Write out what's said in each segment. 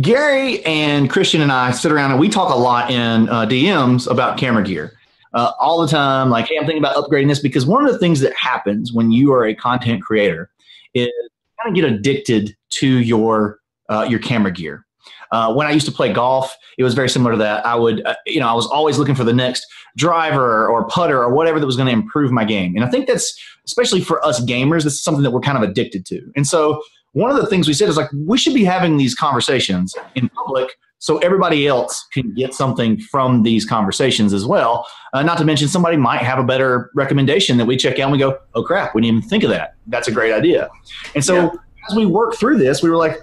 Gary and Christian and I sit around and we talk a lot in DMs about camera gear all the time. Like, hey, I'm thinking about upgrading this because one of the things that happens when you are a content creator is you kind of get addicted to your camera gear. When I used to play golf, it was very similar to that. I would, I was always looking for the next driver or putter or whatever that was going to improve my game. And I think that's, especially for us gamers, this is something that we're kind of addicted to. And so one of the things we said is like, we should be having these conversations in public so everybody else can get something from these conversations as well. Not to mention somebody might have a better recommendation that we check out and we go, oh crap, we didn't even think of that. That's a great idea. And so as we work through this, we were like,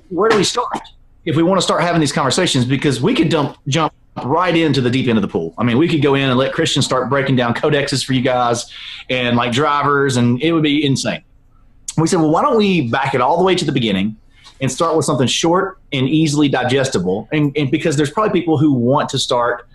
where do we start if we want to start having these conversations? Because we could jump right into the deep end of the pool. I mean, we could go in and let Christian start breaking down codexes for you guys and like drivers, and it would be insane. We said, well, why don't we back it all the way to the beginning and start with something short and easily digestible? And because there's probably people who want to start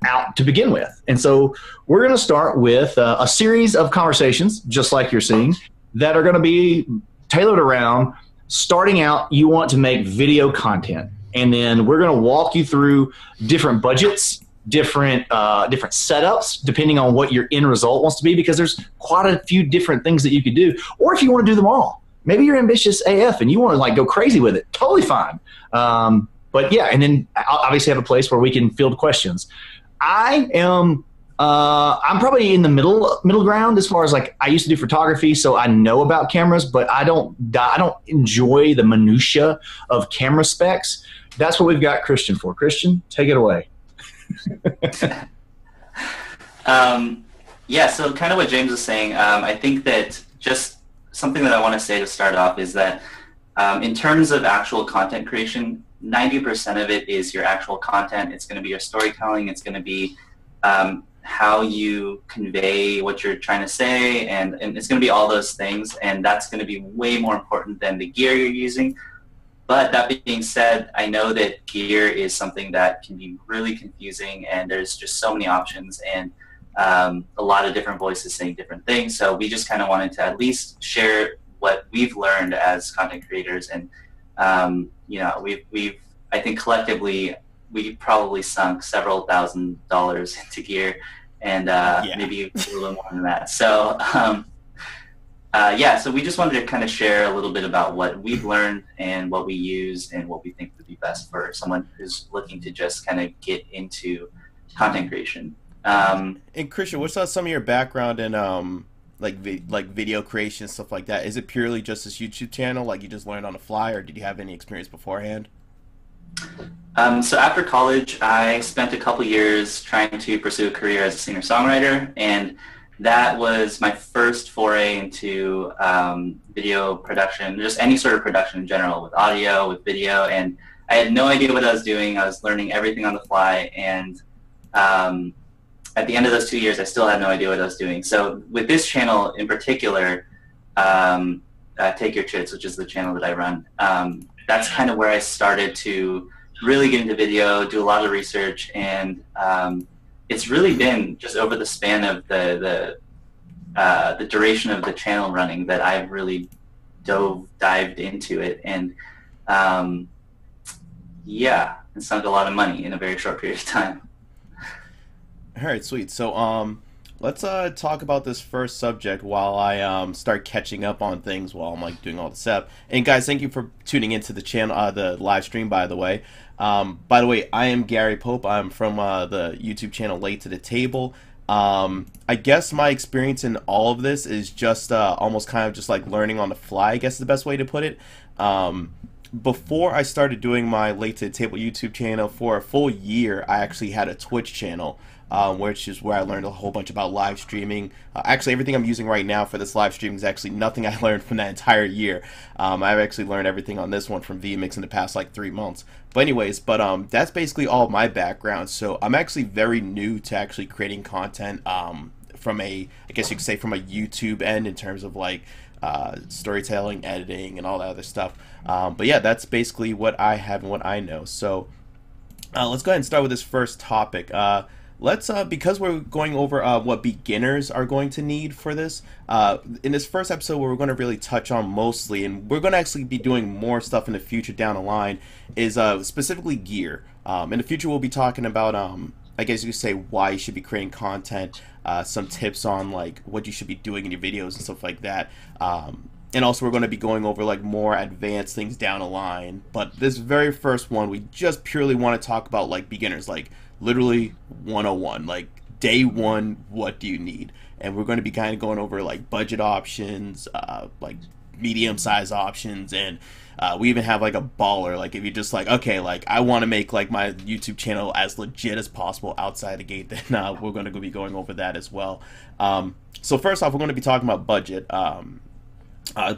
out to begin with. And so we're going to start with a series of conversations, just like you're seeing, that are going to be tailored around starting out. You want to make video content. And then we're going to walk you through different budgets, different setups, depending on what your end result wants to be, because there's quite a few different things that you could do. Or if you want to do them all, maybe you're ambitious AF and you want to like go crazy with it, totally fine. But yeah, and then obviously have a place where we can field questions. I'm probably in the middle ground as far as like I used to do photography, so I know about cameras, but I don't enjoy the minutia of camera specs. That's what we've got Christian for. Christian, take it away. Yeah, so kind of what James was saying, I think that just something that I want to say to start off is that in terms of actual content creation, 90% of it is your actual content. It's going to be your storytelling. It's going to be how you convey what you're trying to say, and it's going to be all those things, and that's going to be way more important than the gear you're using. But that being said, I know that gear is something that can be really confusing, and there's just so many options and a lot of different voices saying different things. So we just kind of wanted to at least share what we've learned as content creators, and we've I think collectively we probably sunk several $1,000s into gear, and maybe a little more than that. So so we just wanted to kind of share a little bit about what we've learned and what we use and what we think would be best for someone who's looking to just kind of get into content creation. And Christian, what's some of your background in like video creation, stuff like that? Is it purely just this YouTube channel, like you just learned on the fly, or did you have any experience beforehand? So after college, I spent a couple years trying to pursue a career as a singer-songwriter, and that was my first foray into video production, just any sort of production in general, with audio, with video, and I had no idea what I was doing. I was learning everything on the fly, and at the end of those 2 years, I still had no idea what I was doing. So with this channel in particular, Take Your Chits, which is the channel that I run, that's kind of where I started to really get into video, do a lot of research, and it's really been just over the span of the duration of the channel running that I've really dived into it, and and sunk a lot of money in a very short period of time. All right, sweet. So let's talk about this first subject while I start catching up on things while I'm like doing all the setup. And guys, thank you for tuning into the channel, the live stream. By the way, I am Gary Pope. I'm from the YouTube channel Late to the Table. I guess my experience in all of this is just almost kind of just like learning on the fly, I guess is the best way to put it. Before I started doing my Late to the Table YouTube channel, for a full year, I actually had a Twitch channel, which is where I learned a whole bunch about live streaming. Actually, everything I'm using right now for this live stream is actually nothing I learned from that entire year. I've actually learned everything on this one from VMix in the past like 3 months. But anyways, that's basically all my background. So I'm actually very new to actually creating content from I guess you could say from a YouTube end in terms of like storytelling, editing, and all that other stuff. But yeah, that's basically what I have and what I know. So let's go ahead and start with this first topic. let's because we're going over what beginners are going to need for this. In this first episode, what we're going to really touch on mostly, and we're going to actually be doing more stuff in the future down the line, is specifically gear. In the future, we'll be talking about I guess you could say why you should be creating content, some tips on like what you should be doing in your videos and stuff like that. And also we're going to be going over like more advanced things down the line. But this very first one, we just purely want to talk about like beginners, like literally 101, like day one, what do you need? And we're going to be kind of going over like budget options, like medium size options, and we even have like a baller, like if you're just like, okay, like I want to make like my YouTube channel as legit as possible outside the gate, then we're going to be going over that as well. So first off, we're going to be talking about budget.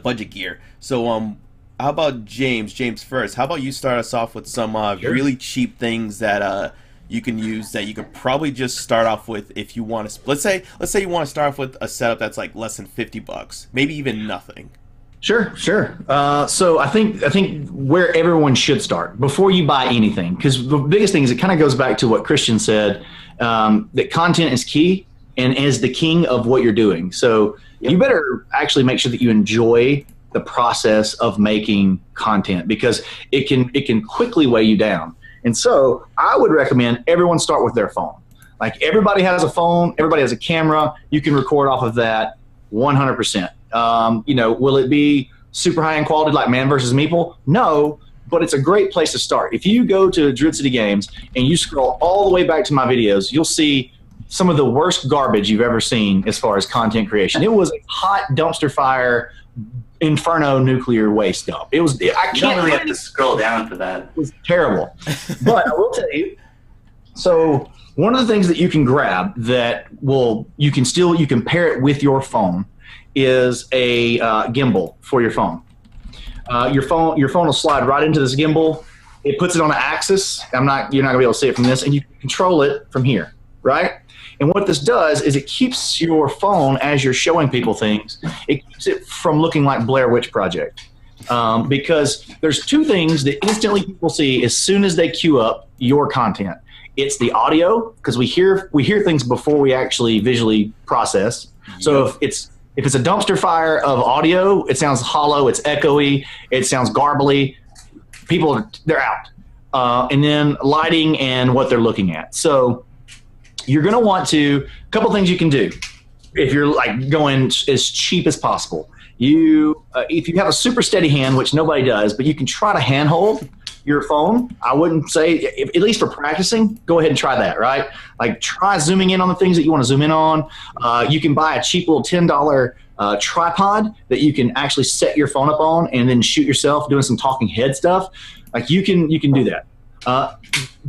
Budget gear. So how about James first? How about you start us off with some Sure. really cheap things that you can use, that you could probably just start off with if you want to. Let's say you want to start off with a setup that's like less than $50, maybe even nothing. Sure. So I think where everyone should start before you buy anything, because the biggest thing is it kind of goes back to what Christian said, that content is key and is the king of what you're doing. So you better actually make sure that you enjoy the process of making content, because it can quickly weigh you down. And so I would recommend everyone start with their phone. Like everybody has a phone, everybody has a camera. You can record off of that 100%. Will it be super high end quality like Man vs. Meeple? No, but it's a great place to start. If you go to Druid City Games and you scroll all the way back to my videos, you'll see some of the worst garbage you've ever seen as far as content creation. It was a hot dumpster fire, inferno nuclear waste dump. It was. I You don't can't really have to scroll down for that. It was terrible. But I will tell you. So one of the things that you can grab that you can pair it with your phone is a gimbal for your phone. Your phone will slide right into this gimbal. It puts it on an axis. You're not gonna be able to see it from this, and you can control it from here, right? And what this does is it keeps your phone, as you're showing people things, it keeps it from looking like Blair Witch Project. Because there's two things that instantly people see as soon as they queue up your content. It's the audio, because we hear things before we actually visually process. So if it's a dumpster fire of audio, it sounds hollow, it's echoey, it sounds garbly. They're out. And then lighting and what they're looking at. So you're going to want a couple things you can do if you're like going as cheap as possible. If you have a super steady hand, which nobody does, but you can try to handhold your phone. I wouldn't say, at least for practicing, go ahead and try that, right? Like try zooming in on the things that you want to zoom in on. You can buy a cheap little $10 tripod that you can actually set your phone up on and then shoot yourself doing some talking head stuff. Like you can do that.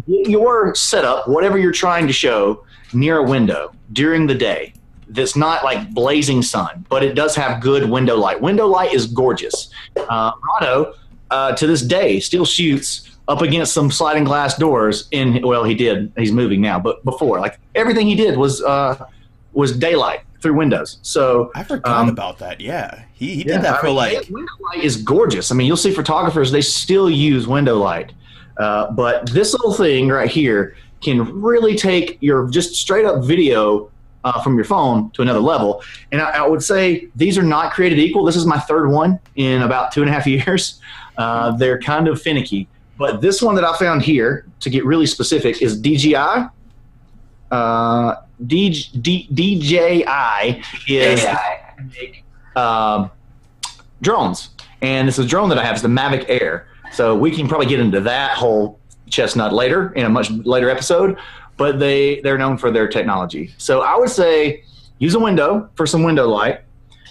Get your setup, whatever you're trying to show, near a window during the day that's not like blazing sun, but it does have good window light. Window light is gorgeous. Otto, to this day, still shoots up against some sliding glass doors he's moving now, but before, like everything he did was daylight through windows. So I forgot about that. Yeah, he did that for like. Window light is gorgeous. I mean, you'll see photographers, they still use window light. But this little thing right here can really take your just straight up video from your phone to another level. And I would say these are not created equal. This is my third one in about 2.5 years. They're kind of finicky. But this one that I found here, to get really specific, is DJI. DJI is drones. And it's a drone that I have. It's the Mavic Air. So we can probably get into that whole chestnut later in a much later episode, but they're known for their technology. So I would say use a window for some window light.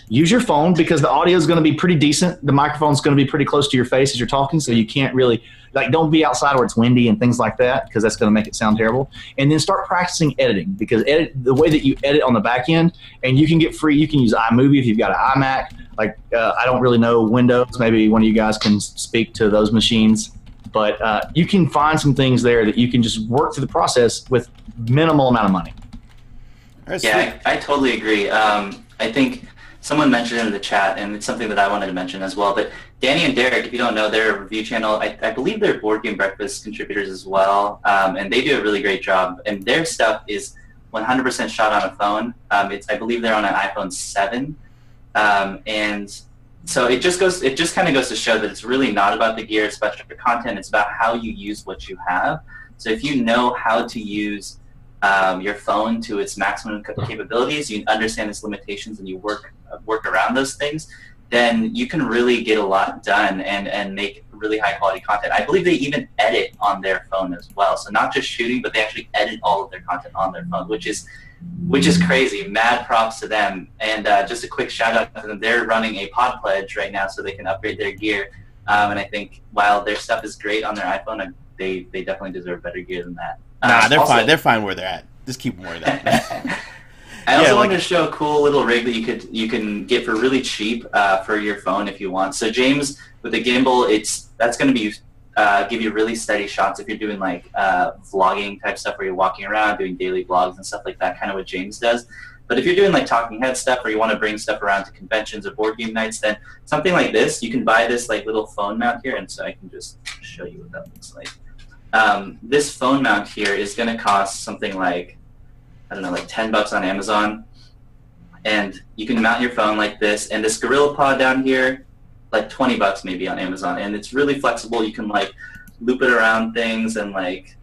Use your phone because the audio is going to be pretty decent. The microphone's going to be pretty close to your face as you're talking, so you can't really don't be outside where it's windy and things like that, because that's going to make it sound terrible. And then start practicing editing, because the way that you edit on the back end, and you can get free. You can use iMovie if you've got an iMac. Like I don't really know Windows. Maybe one of you guys can speak to those machines, but you can find some things there that you can just work through the process with minimal amount of money. Yeah, I totally agree. I think someone mentioned it in the chat, and it's something that I wanted to mention as well. But Danny and Derek, if you don't know, they're a review channel. I believe they're Board Game Breakfast contributors as well, and they do a really great job. And their stuff is 100% shot on a phone. I believe they're on an iPhone 7, and so it just kind of goes to show that it's really not about the gear, especially for content. It's about how you use what you have. So if you know how to use your phone to its maximum capabilities, you understand its limitations, and you work around those things, then you can really get a lot done and make really high quality content. I believe they even edit on their phone as well. So not just shooting, but they actually edit all of their content on their phone, which is crazy. Mad props to them. And just a quick shout out to them. They're running a pod pledge right now so they can upgrade their gear. And I think while their stuff is great on their iPhone, they definitely deserve better gear than that. Nah, they're fine. They're fine where they're at. Just keep them where they're at. I also wanted to show a cool little rig that you can get for really cheap for your phone if you want. So James, with the gimbal, that's going to be give you really steady shots if you're doing like vlogging type stuff where you're walking around doing daily vlogs and stuff like that, kind of what James does. But if you're doing like talking head stuff or you want to bring stuff around to conventions or board game nights, then something like this, you can buy this like little phone mount here, and so I can just show you what that looks like. This phone mount here is going to cost something like, I don't know, like $10 on Amazon, and you can mount your phone like this, and this Gorilla Pod down here, like $20 maybe on Amazon, and it's really flexible. You can like loop it around things and like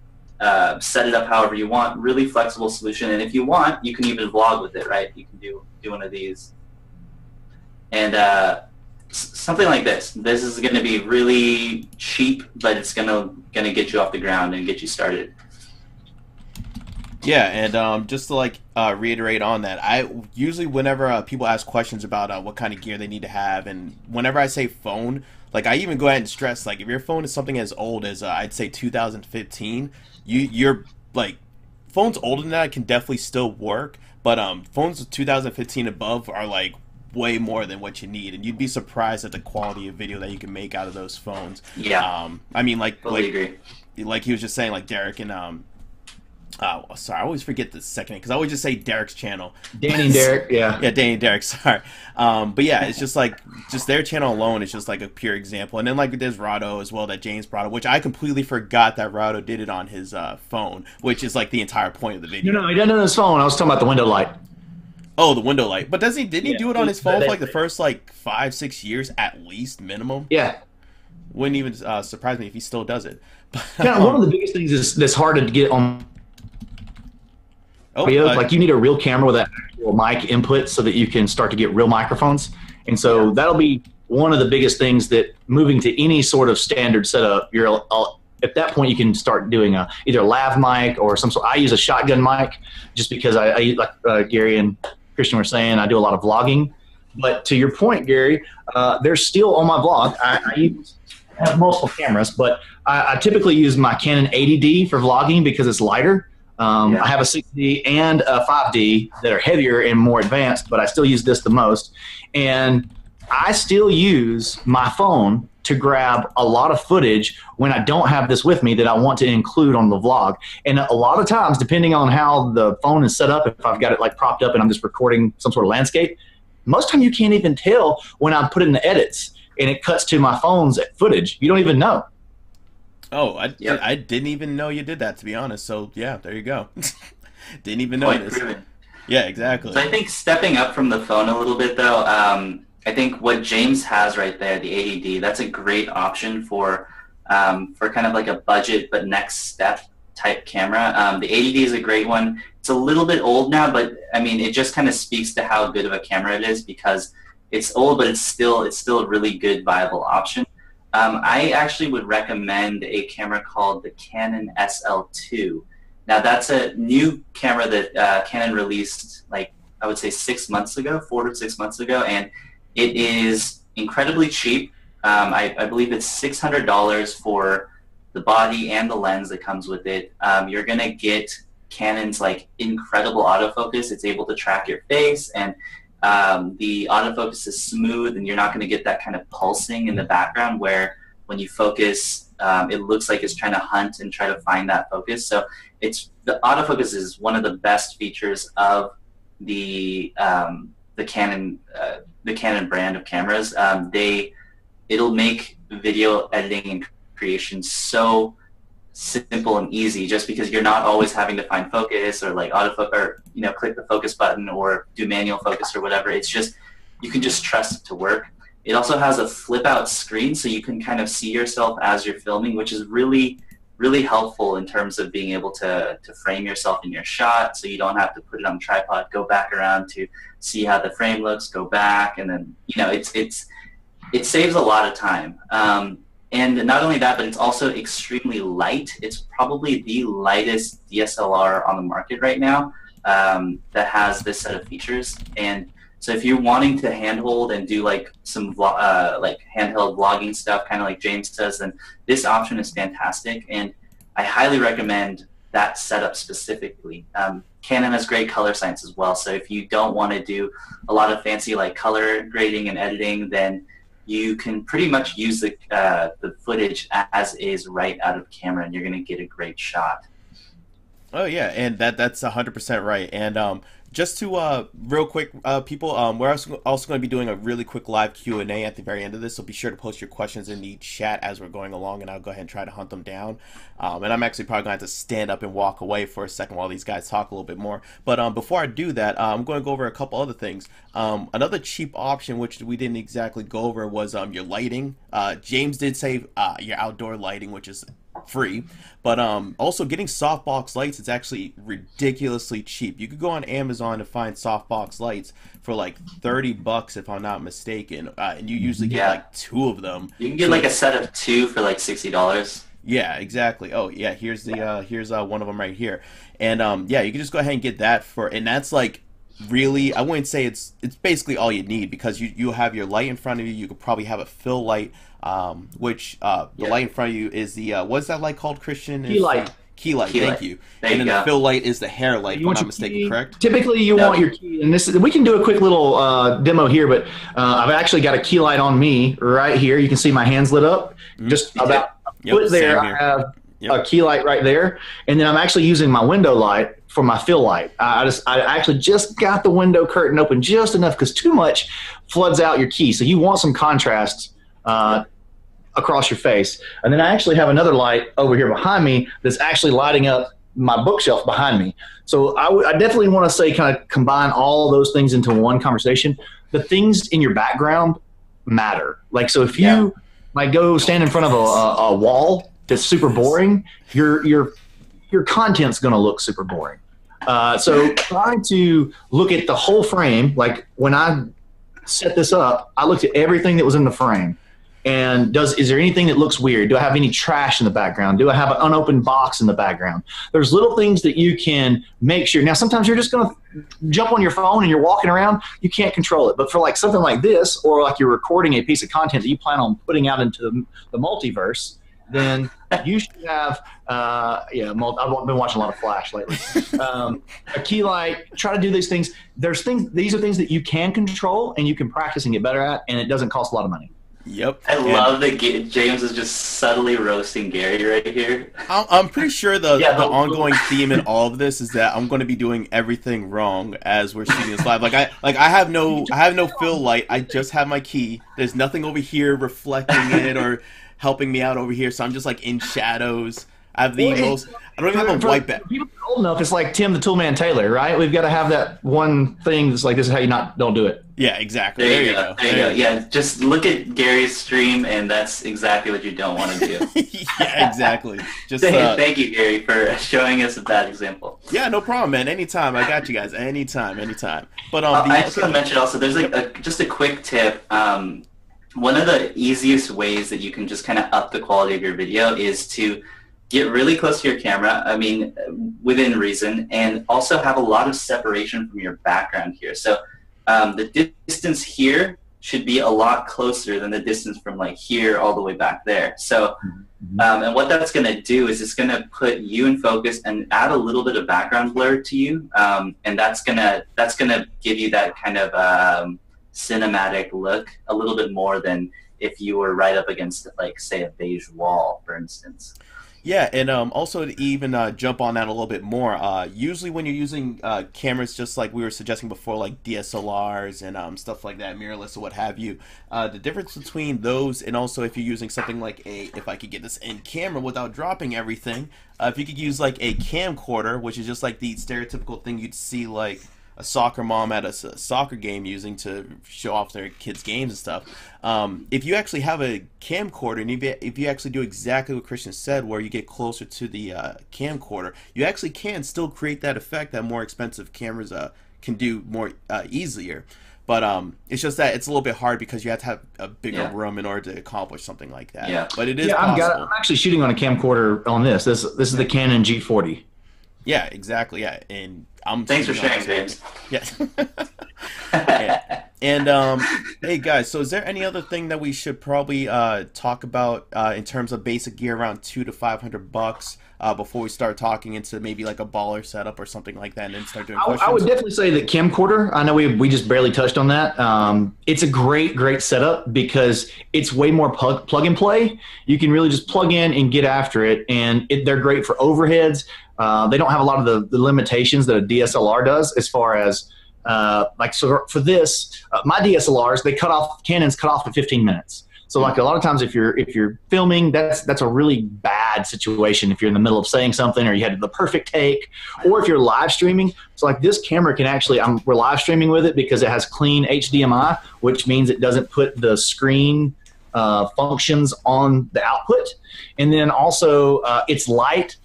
set it up however you want. Really flexible solution, and if you want, you can even vlog with it, right? You can do one of these, and something like this. This is going to be really cheap, but it's gonna get you off the ground and get you started. Yeah, and just to like reiterate on that, I usually whenever people ask questions about what kind of gear they need to have, and whenever I say phone, like I even go ahead and stress, like if your phone is something as old as I'd say 2015, you're like, phones older than that can definitely still work, but phones 2015 above are like way more than what you need, and you'd be surprised at the quality of video that you can make out of those phones. Yeah. I mean, like agree. Like he was just saying, like Derek and sorry, I always forget the second name because I always just say Derek's channel. Danny and Derek, yeah. Yeah, Danny and Derek, sorry. But yeah, it's just like, just their channel alone is just like a pure example. And then like there's Rado as well that James brought up, which I completely forgot that Rado did it on his phone, which is like the entire point of the video. No, he didn't on his phone. I was talking about the window light. Oh, the window light. But didn't he do it on his phone for like the first like 5-6 years at least minimum? Yeah. Wouldn't even surprise me if he still does it. But, one of the biggest things is that's hard to get on audio. Like you need a real camera with that actual mic input so that you can start to get real microphones. And so that'll be one of the biggest things that moving to any sort of standard setup, at that point you can start doing either a lav mic or some sort. I use a shotgun mic just because I like Gary and Christian were saying, I do a lot of vlogging. But to your point, Gary, there's still on my vlog, I have multiple cameras, but I typically use my Canon 80D for vlogging because it's lighter. I have a 6D and a 5D that are heavier and more advanced, but I still use this the most. And I still use my phone to grab a lot of footage when I don't have this with me that I want to include on the vlog. And a lot of times, depending on how the phone is set up, if I've got it like propped up and I'm just recording some sort of landscape, most time you can't even tell when I'm putting the edits and it cuts to my phone's footage. You don't even know. Oh, I didn't even know you did that, to be honest. So, yeah, there you go. Didn't even know this. Yeah, exactly. So I think stepping up from the phone a little bit, though, I think what James has right there, the 80D, that's a great option for kind of like a budget but next step type camera. The 80D is a great one. It's a little bit old now, but, I mean, it just kind of speaks to how good of a camera it is because it's old, but it's still a really good, viable option. I actually would recommend a camera called the Canon SL2. Now that's a new camera that Canon released, like I would say 6 months ago, 4 to 6 months ago, and it is incredibly cheap. I believe it's $600 for the body and the lens that comes with it. You're gonna get Canon's like incredible autofocus. It's able to track your face, and the autofocus is smooth, and you're not going to get that kind of pulsing in the background where when you focus, it looks like it's trying to hunt and try to find that focus. So the autofocus is one of the best features of the Canon brand of cameras. It'll make video editing and creation so simple and easy, just because you're not always having to find focus or like autofocus or click the focus button or do manual focus or whatever. It's just you can just trust it to work. It also has a flip out screen, so you can kind of see yourself as you're filming, which is really helpful in terms of being able to frame yourself in your shot, so you don't have to put it on the tripod, go back around to see how the frame looks, go back, and then it saves a lot of time. And not only that, but it's also extremely light. It's probably the lightest DSLR on the market right now that has this set of features. And so if you're wanting to handhold and do like some like handheld vlogging stuff, kind of like James does, then this option is fantastic. And I highly recommend that setup specifically. Canon has great color science as well. So if you don't want to do a lot of fancy like color grading and editing, then you can pretty much use the footage as is right out of camera, and you're going to get a great shot. Oh yeah, and that's 100% right. And just to real quick, people, we're also going to be doing a really quick live Q&A at the very end of this, so be sure to post your questions in the chat as we're going along, and I'll go ahead and try to hunt them down. And I'm actually probably going to have to stand up and walk away for a second while these guys talk a little bit more. But before I do that, I'm going to go over a couple other things. Another cheap option, which we didn't exactly go over, was your lighting. James did say your outdoor lighting, which is free, but also getting softbox lights is actually ridiculously cheap. You could go on Amazon to find softbox lights for like $30 if I'm not mistaken, and you usually get like 2 of them. You can get like a set of 2 for like $60. Yeah, exactly. Oh yeah, here's the here's one of them right here, and yeah, you can just go ahead and get that and that's like really, I wouldn't say it's basically all you need, because you have your light in front of you. You could probably have a fill light, which the light in front of you is the what's that light called, Christian? Key light. Key light. Thank you. And then the fill light is the hair light, if I'm not mistaken, correct? Typically, you want your key, and we can do a quick little demo here, but I've actually got a key light on me right here. You can see my hands lit up. Just about a foot there, I have a key light right there, and then I'm actually using my window light for my fill light. I actually just got the window curtain open just enough, because too much floods out your key. So you want some contrast across your face. And then I actually have another light over here behind me that's actually lighting up my bookshelf behind me. So I definitely want to say, kind of combine all those things into one conversation. The things in your background matter. Like, so if you like go stand in front of a wall that's super boring, your content's going to look super boring. So trying to look at the whole frame. Like when I set this up, I looked at everything that was in the frame. And is there anything that looks weird? Do I have any trash in the background? Do I have an unopened box in the background? There's little things that you can make sure. Now, sometimes you're just going to jump on your phone and you're walking around. You can't control it. But for like something like this, or like you're recording a piece of content that you plan on putting out into the multiverse, then you should have, I've been watching a lot of Flash lately. A key light, try to do these things. These are things that you can control and you can practice and get better at, and it doesn't cost a lot of money. Yep. I love that James is just subtly roasting Gary right here. I'm pretty sure the ongoing theme in all of this is that I'm going to be doing everything wrong as we're shooting this live. I have no fill light. I just have my key. There's nothing over here reflecting it or helping me out over here. So I'm just like in shadows. I have I don't even have a white back. People are old enough. It's like Tim the Toolman Taylor, right? We've got to have that one thing that's like, this is how you don't do it. Yeah, exactly. There you go. There you go. Yeah, just look at Gary's stream, and that's exactly what you don't want to do. Yeah, exactly. Just thank you, Gary, for showing us a bad example. Yeah, no problem, man. Anytime. I got you guys. Anytime. But I just want to mention also, there's like just a quick tip. One of the easiest ways that you can just kind of up the quality of your video is to get really close to your camera, I mean, within reason, and also have a lot of separation from your background here. So the distance here should be a lot closer than the distance from like here all the way back there. So, and what that's going to do is it's going to put you in focus and add a little bit of background blur to you, and that's gonna give you that kind of cinematic look a little bit more than if you were right up against, like, say, a beige wall, for instance. Yeah, and also to even jump on that a little bit more, usually when you're using cameras, just like we were suggesting before, like DSLRs and stuff like that, mirrorless or what have you, the difference between those and also if you're using something like if I could get this in camera without dropping everything, if you could use like a camcorder, which is just like the stereotypical thing you'd see like a soccer mom at a soccer game using to show off their kids' games and stuff. If you actually have a camcorder, and if you actually do exactly what Christian said, where you get closer to the camcorder, you actually can still create that effect that more expensive cameras can do more easier. But it's just that it's a little bit hard because you have to have a bigger room in order to accomplish something like that. Yeah. But it is possible. I'm actually shooting on a camcorder on this. This is the Canon G40. Yeah, exactly. Yeah, and thanks for sharing, James. Yeah. and hey guys, so is there any other thing that we should probably talk about in terms of basic gear around $200 to $500 before we start talking into maybe like a baller setup or something like that, and then start doing questions? I would definitely say the camcorder. I know we just barely touched on that. It's a great setup because it's way more plug and play. You can really just plug in and get after it, and they're great for overheads. They don't have a lot of the limitations that a DSLR does as far as so for this, my DSLRs, Canon's cut off in 15 minutes. So like a lot of times if you're filming, that's a really bad situation if you're in the middle of saying something or you had the perfect take, or if you're live streaming. So like this camera can actually, we're live streaming with it because it has clean HDMI, which means it doesn't put the screen functions on the output. And then also it's light.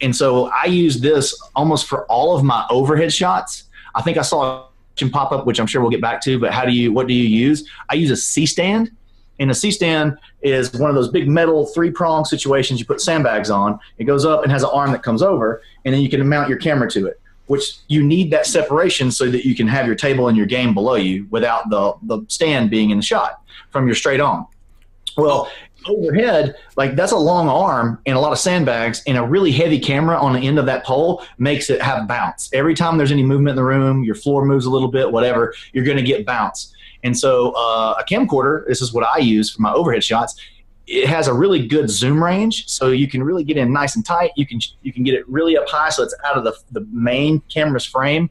And so I use this almost for all of my overhead shots. I think I saw a question pop up, which I'm sure we'll get back to, but what do you use? I use a C-stand. And a C-stand is one of those big metal 3-prong situations you put sandbags on. It goes up and has an arm that comes over, and then you can mount your camera to it, which you need that separation so that you can have your table and your game below you without the stand being in the shot from your straight on. Well, overhead, like that's a long arm and a lot of sandbags, and a really heavy camera on the end of that pole makes it have bounce. Every time there's any movement in the room, your floor moves a little bit, whatever, you're going to get bounce. And so a camcorder, this is what I use for my overhead shots. It has a really good zoom range, so you can really get in nice and tight. You can get it really up high, so it's out of the main camera's frame.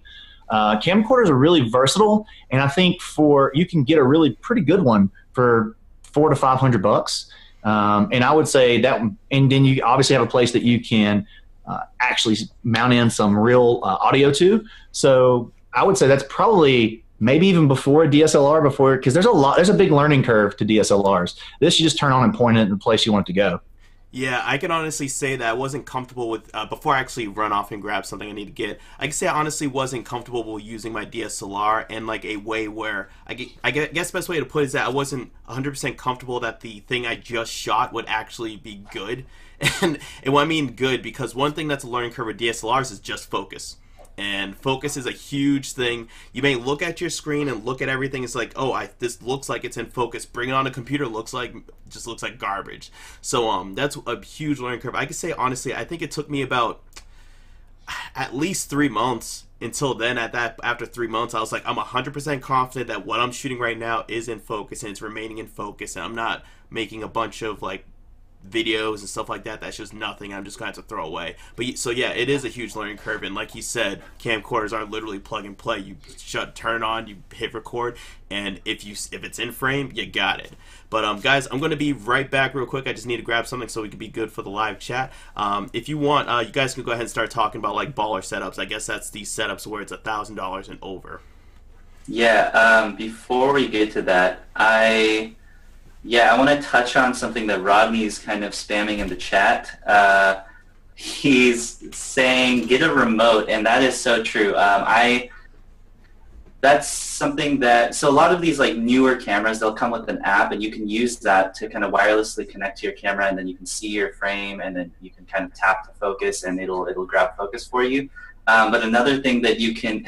Camcorders are really versatile, and I think you can get a really pretty good one for $400 to $500. And I would say that, and then you obviously have a place that you can actually mount in some real audio to. So I would say that's probably maybe even before a DSLR, because there's a big learning curve to DSLRs. This you just turn on and point it in the place you want it to go. Yeah, I can honestly say that I wasn't comfortable with, before I actually run off and grab something I need to get, I can say I honestly wasn't comfortable with using my DSLR in like a way where, I guess the best way to put it is that I wasn't 100% comfortable that the thing I just shot would actually be good. And what I mean good, because one thing that's a learning curve with DSLRs is just focus. And focus is a huge thing. You may look at your screen and look at everything. It's like, oh, this looks like it's in focus. Bring it on a computer, just looks like garbage. So that's a huge learning curve. I can say honestly, I think it took me about at least 3 months until then. After 3 months, I was like, I'm 100% confident that what I'm shooting right now is in focus and it's remaining in focus, and I'm not making a bunch of like videos and stuff like that that's just nothing I'm just going to have to throw away. But so yeah, it is a huge learning curve, and like he said, camcorders are literally plug and play. You turn on, you hit record, and if it's in frame, you got it. But guys, I'm going to be right back real quick. I just need to grab something so we can be good for the live chat. If you want, you guys can go ahead and start talking about like baller setups. I guess that's these setups where it's $1,000 and over. Yeah, before we get to that, I want to touch on something that Rodney's kind of spamming in the chat. He's saying, get a remote, and that is so true. That's something that, so a lot of these like newer cameras, they'll come with an app, and you can use that to kind of wirelessly connect to your camera, and then you can see your frame, and then you can kind of tap to focus, and it'll grab focus for you. But another thing that you can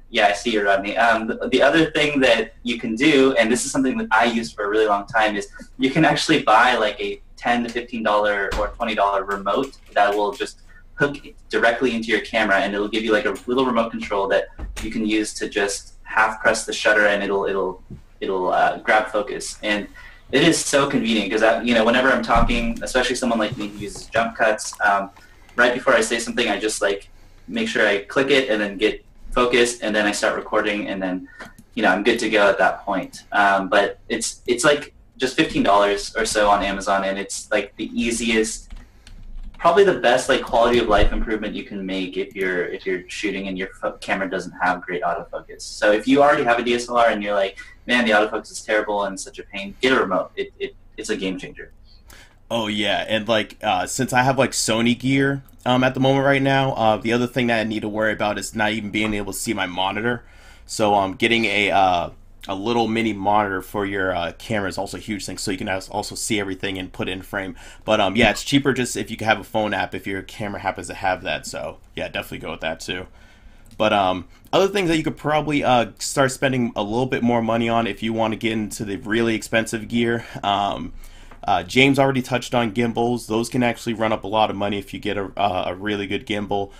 yeah, I see you, Rodney. The other thing that you can do, and this is something that I used for a really long time, is you can actually buy like a $10 to $15 or $20 remote that will just hook directly into your camera, and it'll give you like a little remote control that you can use to just half press the shutter, and it'll grab focus. And It is so convenient because, you know, whenever I'm talking, especially someone like me who uses jump cuts, right before I say something, I just like make sure I click it and then get focused, and then I start recording, and then, you know, I'm good to go at that point. But it's like just $15 or so on Amazon, and it's like the easiest, probably the best like quality of life improvement you can make if you're shooting and your camera doesn't have great autofocus. So if you already have a DSLR and you're like, man, the autofocus is terrible and such a pain, get a remote. It's a game changer. Oh yeah, and like since I have like Sony gear at the moment right now, the other thing that I need to worry about is not even being able to see my monitor. So getting a little mini monitor for your camera is also a huge thing, so you can also see everything and put it in frame. But yeah, it's cheaper just if you can have a phone app if your camera happens to have that. So yeah, definitely go with that too. But other things that you could probably start spending a little bit more money on if you want to get into the really expensive gear. James already touched on gimbals. Those can actually run up a lot of money if you get a really good gimbal.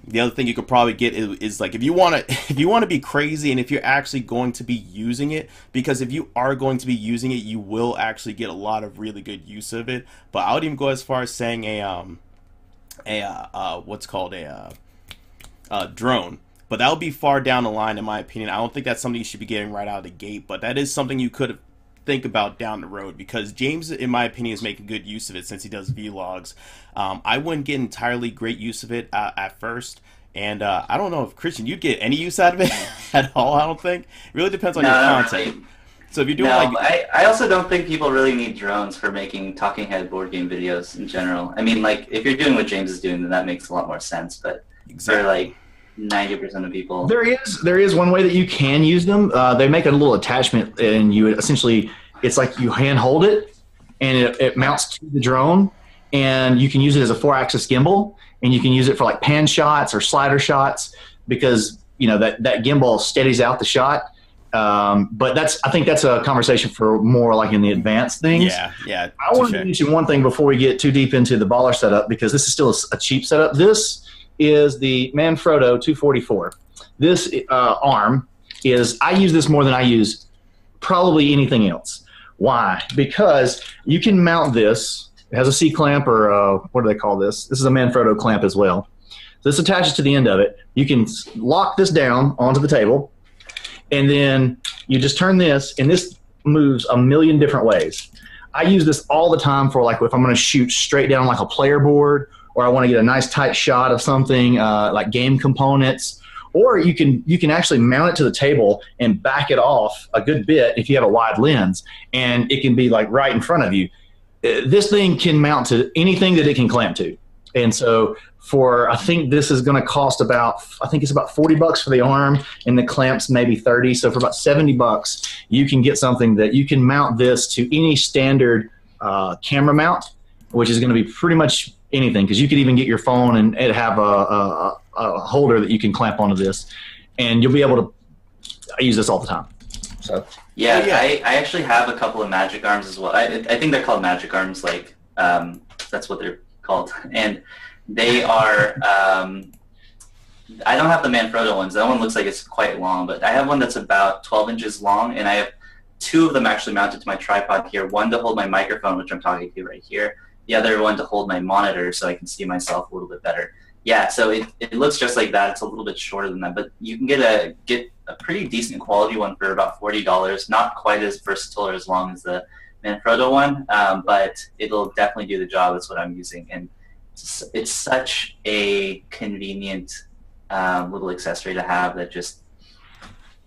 The other thing you could probably get is like if you want to be crazy and if you're actually going to be using it, because if you are going to be using it, you will actually get a lot of really good use of it. But I would even go as far as saying what's called a drone. But that would be far down the line, in my opinion. I don't think that's something you should be getting right out of the gate, but that is something you could think about down the road, because James, in my opinion, is making good use of it since he does vlogs. I wouldn't get entirely great use of it at first, and I don't know if, Christian, you'd get any use out of it at all. I don't think. It really depends on your content. Really. So if you're doing I also don't think people really need drones for making talking head board game videos in general. I mean, like, if you're doing what James is doing, then that makes a lot more sense, but for like 90% of people, there is one way that you can use them. They make a little attachment, and you essentially, it's like you hand hold it, and it mounts to the drone, and you can use it as a 4-axis gimbal, and you can use it for like pan shots or slider shots, because you know that gimbal steadies out the shot. But I think that's a conversation for more like in the advanced things. Yeah. I want to mention one thing before we get too deep into the baller setup, because this is still a cheap setup. This is the Manfrotto 244. This arm is, I use this more than I use probably anything else. Why? Because you can mount this. It has a C-clamp, or what do they call this? This is a Manfrotto clamp as well. This attaches to the end of it. You can lock this down onto the table, and then you just turn this, and this moves a million different ways. I use this all the time for like if I'm going to shoot straight down like a player board, or I want to get a nice tight shot of something like game components. Or you can actually mount it to the table and back it off a good bit if you have a wide lens, and it can be like right in front of you. This thing can mount to anything that it can clamp to. And so I think this is going to cost I think it's about $40 for the arm, and the clamps maybe 30. So for about $70, you can get something that you can mount this to any standard camera mount, which is going to be pretty much anything, because you could even get your phone and it have a holder that you can clamp onto this, and you'll be able to. I use this all the time. So yeah. I actually have a couple of magic arms as well. I think they're called magic arms, like that's what they're called, and they are. I don't have the Manfrotto ones. That one looks like it's quite long, but I have one that's about 12 inches long, and I have 2 of them actually mounted to my tripod here. One to hold my microphone, which I'm talking to right here. The other one to hold my monitor so I can see myself a little bit better. Yeah, so it looks just like that. It's a little bit shorter than that, but you can get a pretty decent quality one for about $40. Not quite as versatile or as long as the Manfrotto one, but it'll definitely do the job. That's what I'm using, and it's such a convenient little accessory to have that just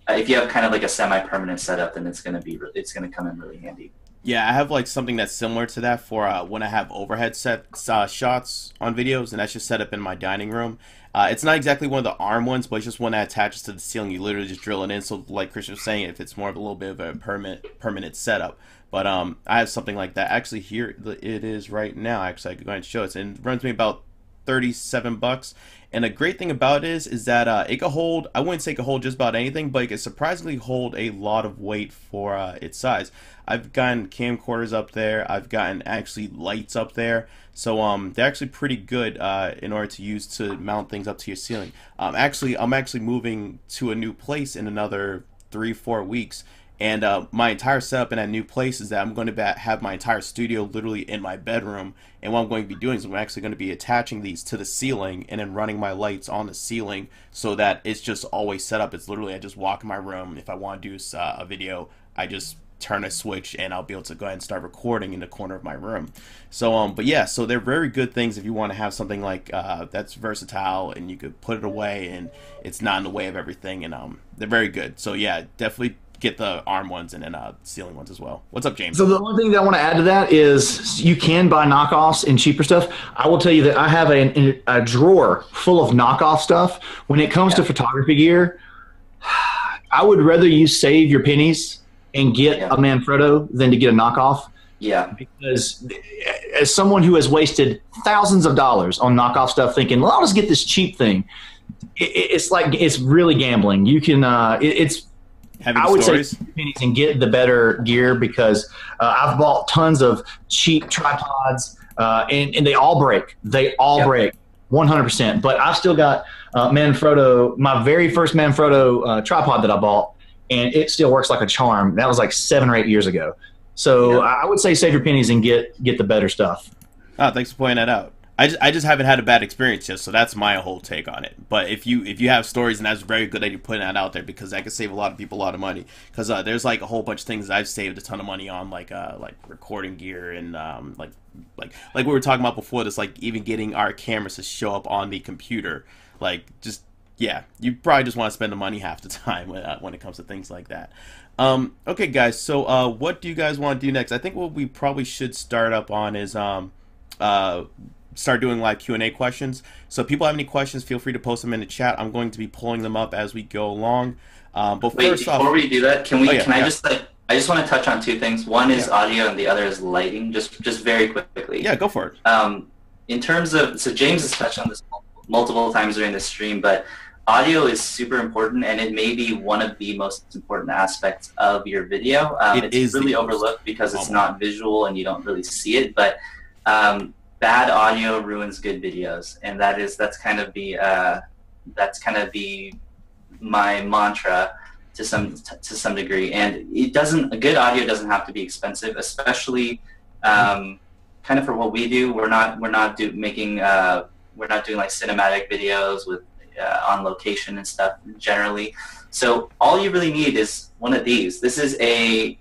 if you have kind of like a semi-permanent setup, then it's going to come in really handy. Yeah, I have like something that's similar to that for when I have overhead shots on videos, and that's just set up in my dining room. It's not exactly one of the arm ones, but it's just one that attaches to the ceiling. You literally just drill it in. So like Chris was saying, if it's more of a little bit of a permanent setup. But I have something like that. Actually, here it is right now. Actually, I can go ahead and show it. And it runs me about $37. And a great thing about it is that it can hold, I wouldn't say it can hold just about anything, but it can surprisingly hold a lot of weight for its size. I've gotten camcorders up there, I've gotten actually lights up there, so they're actually pretty good in order to use to mount things up to your ceiling. I'm actually moving to a new place in another 3-4 weeks, And my entire setup in that new place is that I'm going to have my entire studio literally in my bedroom. And what I'm going to be doing is I'm actually going to be attaching these to the ceiling and then running my lights on the ceiling so that it's just always set up. It's literally, I just walk in my room. If I want to do a video, I just turn a switch and I'll be able to go ahead and start recording in the corner of my room. So but yeah, so they're very good things if you want to have something like that's versatile and you could put it away and it's not in the way of everything, and they're very good. So yeah, definitely get the arm ones and then ceiling ones as well. What's up, James? So the only thing that I want to add to that is you can buy knockoffs and cheaper stuff. I will tell you that I have a drawer full of knockoff stuff. When it comes to photography gear, I would rather you save your pennies and get a Manfrotto than to get a knockoff. Yeah. Because as someone who has wasted thousands of dollars on knockoff stuff thinking, well, I'll just get this cheap thing. It's like, it's really gambling. You can, I would say pennies and get the better gear, because I've bought tons of cheap tripods and they all break. They all break 100%. But I've still got Manfrotto, my very first Manfrotto tripod that I bought, and it still works like a charm. That was like 7 or 8 years ago. So I would say save your pennies and get the better stuff. Oh, thanks for pointing that out. I just haven't had a bad experience yet, so that's my whole take on it. But if you have stories, and that's very good that you're putting that out there, because that could save a lot of people a lot of money. Because there's like a whole bunch of things that I've saved a ton of money on, like recording gear and like we were talking about before. This, like, even getting our cameras to show up on the computer, like, just you probably just want to spend the money half the time when it comes to things like that. Okay, guys. So what do you guys want to do next? I think what we probably should start up on is start doing live Q&A questions. So if people have any questions, feel free to post them in the chat. I'm going to be pulling them up as we go along. But wait, first before we do that, can I just I just want to touch on 2 things. One is audio and the other is lighting, just very quickly. Yeah, go for it. In terms of, so James has touched on this multiple times during this stream, but audio is super important, and it may be one of the most important aspects of your video. It's really overlooked because it's not visual and you don't really see it, but bad audio ruins good videos, and that's kind of my mantra to some degree. And a good audio doesn't have to be expensive, especially kind of for what we do. We're not doing like cinematic videos with on location and stuff generally. So all you really need is one of these. This is a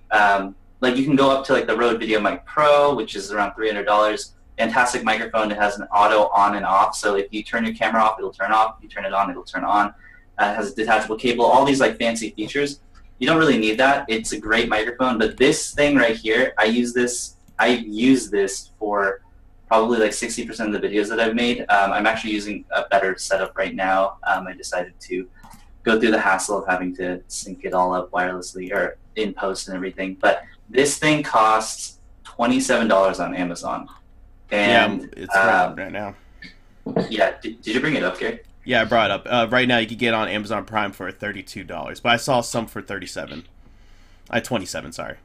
like, you can go up to like the Rode VideoMic Pro, which is around $300. Fantastic microphone. It has an auto on and off. So if you turn your camera off, it'll turn off. If you turn it on, it'll turn on. It has a detachable cable. All these like fancy features. You don't really need that. It's a great microphone. But this thing right here, I use this for probably like 60% of the videos that I've made. I'm actually using a better setup right now. I decided to go through the hassle of having to sync it all up wirelessly or in post and everything. But this thing costs $27 on Amazon. And it's right now. Yeah, did you bring it up, Gary? Yeah, I brought it up. Right now, you can get it on Amazon Prime for $32, but I saw some for $27. 27, sorry.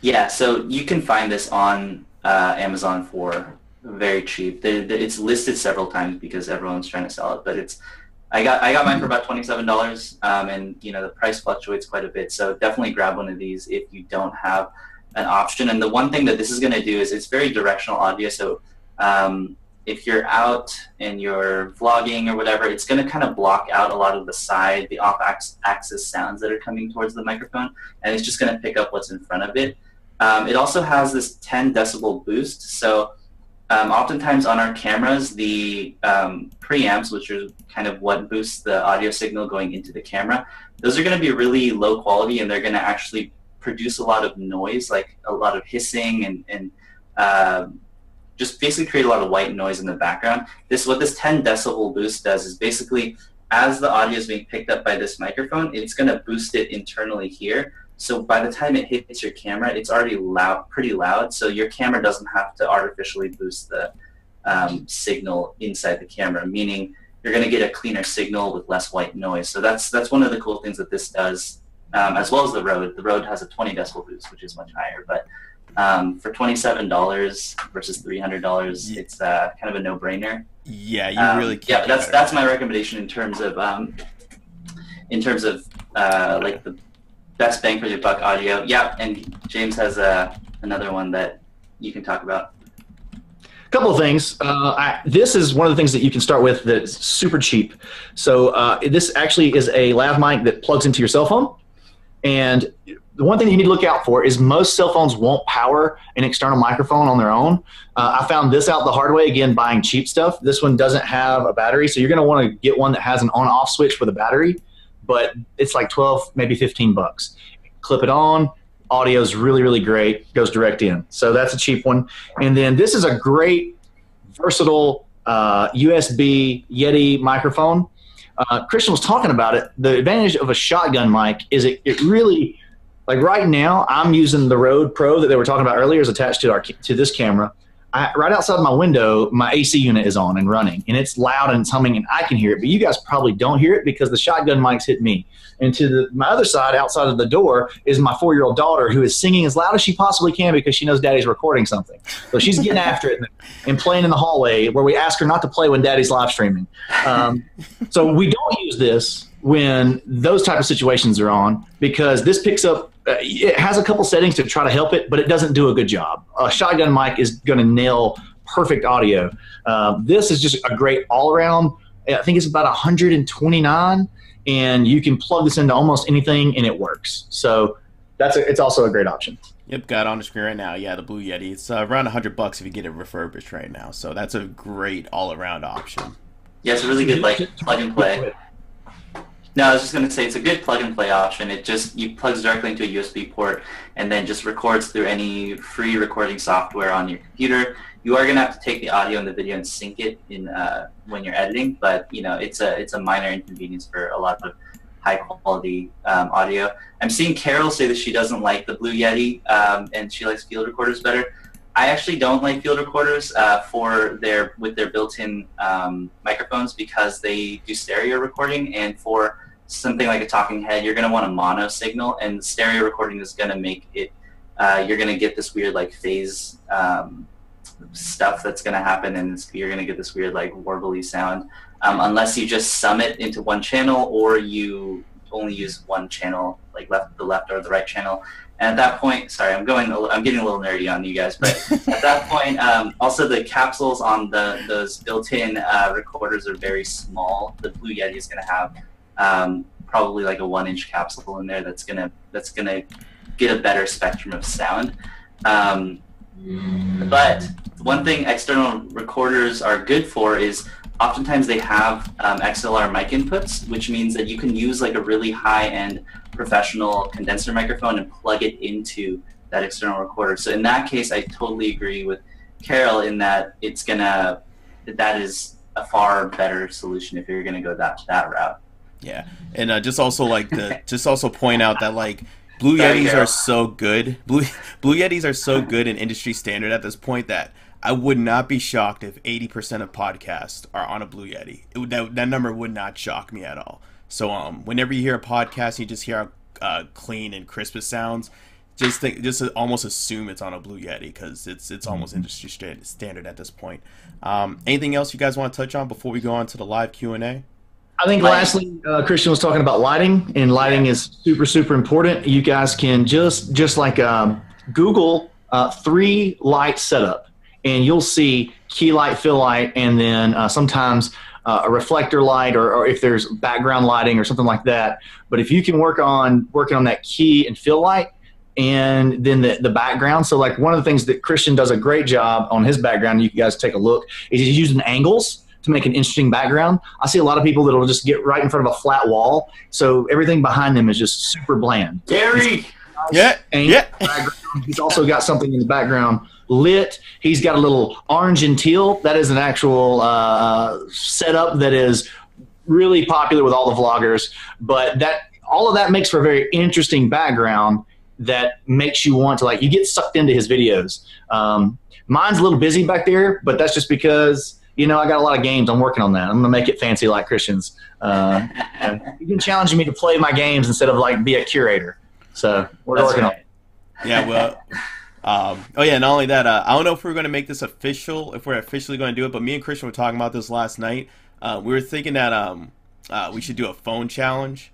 Yeah, so you can find this on Amazon for very cheap. It's listed several times because everyone's trying to sell it, but I got mine for about $27, and the price fluctuates quite a bit. So definitely grab one of these if you don't have an option. And the one thing that this is going to do is it's very directional audio. So if you're out and you're vlogging or whatever, it's going to kind of block out a lot of the off-axis sounds that are coming towards the microphone, and it's just going to pick up what's in front of it. It also has this 10 decibel boost. So oftentimes on our cameras, the preamps, which are kind of what boosts the audio signal going into the camera, those are going to be really low quality, and they're going to actually produce a lot of noise, like a lot of hissing and just basically create a lot of white noise in the background. What this 10 decibel boost does is basically, as the audio is being picked up by this microphone, it's going to boost it internally here. So by the time it hits your camera, it's already pretty loud. So your camera doesn't have to artificially boost the signal inside the camera, meaning you're going to get a cleaner signal with less white noise. So that's one of the cool things that this does, as well as the Rode. The Rode has a 20 decibel boost, which is much higher. But for $27 versus $300, it's kind of a no-brainer. Yeah, you really can't. Yeah, that's my recommendation in terms of like best bang for your buck audio. Yeah, and James has another one that you can talk about. Couple of things. This is one of the things that you can start with that's super cheap. So this actually is a lav mic that plugs into your cell phone. And the one thing that you need to look out for is most cell phones won't power an external microphone on their own. I found this out the hard way, again, buying cheap stuff. This one doesn't have a battery, so you're going to want to get one that has an on-off switch with a battery, but it's like 12, maybe 15 bucks. Clip it on. Audio is really, really great. Goes direct in. So that's a cheap one. And then this is a great, versatile USB Yeti microphone. Christian was talking about it. The advantage of a shotgun mic is it really, like right now, I'm using the Rode Pro that they were talking about earlier is attached to this camera. Right outside my window, my AC unit is on and running, and it's loud and it's humming, and I can hear it, but you guys probably don't hear it because the shotgun mics hit me. And to my other side, outside of the door, is my 4-year-old daughter who is singing as loud as she possibly can because she knows Daddy's recording something. So she's getting after it and playing in the hallway where we ask her not to play when Daddy's live streaming. So we don't use this when those type of situations are on because this picks up it has a couple settings to try to help it, but it doesn't do a good job. A shotgun mic is going to nail perfect audio. This is just a great all-around. I think it's about 129, and you can plug this into almost anything, and it works. So it's also a great option. Yep, got it on the screen right now. Yeah, the Blue Yeti. It's around $100 if you get it refurbished right now. So that's a great all-around option. Yeah, it's a really good plug and play. No, I was just going to say it's a good plug-and-play option. It just plugs directly into a USB port and then just records through any free recording software on your computer. You are going to have to take the audio and the video and sync it in when you're editing, but it's a minor inconvenience for a lot of high-quality audio. I'm seeing Carol say that she doesn't like the Blue Yeti and she likes field recorders better. I actually don't like field recorders with their built-in microphones because they do stereo recording, and for something like a talking head, you're going to want a mono signal, and the stereo recording is going to make it, you're going to get this weird like phase stuff that's going to happen, and you're going to get this weird like warbly sound unless you just sum it into one channel or you only use one channel, like the left or the right channel. And at that point, sorry, I'm getting a little nerdy on you guys, but at that point, also the capsules on those built-in recorders are very small. The Blue Yeti is going to have probably like a 1-inch capsule in there that's gonna get a better spectrum of sound. But one thing external recorders are good for is oftentimes they have XLR mic inputs, which means that you can use like a really high-end professional condenser microphone and plug it into that external recorder. So in that case, I totally agree with Carol in that that is a far better solution if you're gonna go that route. Yeah, and just also point out that like Blue Yetis are so good. Blue Yetis are so good in industry standard at this point that I would not be shocked if 80% of podcasts are on a Blue Yeti. That number would not shock me at all. So whenever you hear a podcast, you just hear how clean and crisp it sounds. Just almost assume it's on a Blue Yeti because it's almost industry standard at this point. Anything else you guys want to touch on before we go on to the live Q&A? I think lastly, Christian was talking about lighting, and lighting is super, super important. You guys can just like Google 3 light setup, and you'll see key light, fill light, and then sometimes a reflector light, or if there's background lighting or something like that. But if you can working on that key and fill light, and then the background. So like one of the things that Christian does a great job on his background, you guys take a look, is he's using angles to make an interesting background. I see a lot of people that will just get right in front of a flat wall, so everything behind them is just super bland. Gary! Yeah. He's also got something in the background lit. He's got a little orange and teal. That is an actual setup that is really popular with all the vloggers, but all of that makes for a very interesting background that makes you want to, you get sucked into his videos. Mine's a little busy back there, but that's just because I got a lot of games. I'm working on that. I'm going to make it fancy like Christian's. You've been challenging me to play my games instead of be a curator. So we're working on it. Yeah, well, not only that, I don't know if we're going to make this official, if we're officially going to do it, but me and Christian were talking about this last night. We were thinking that we should do a phone challenge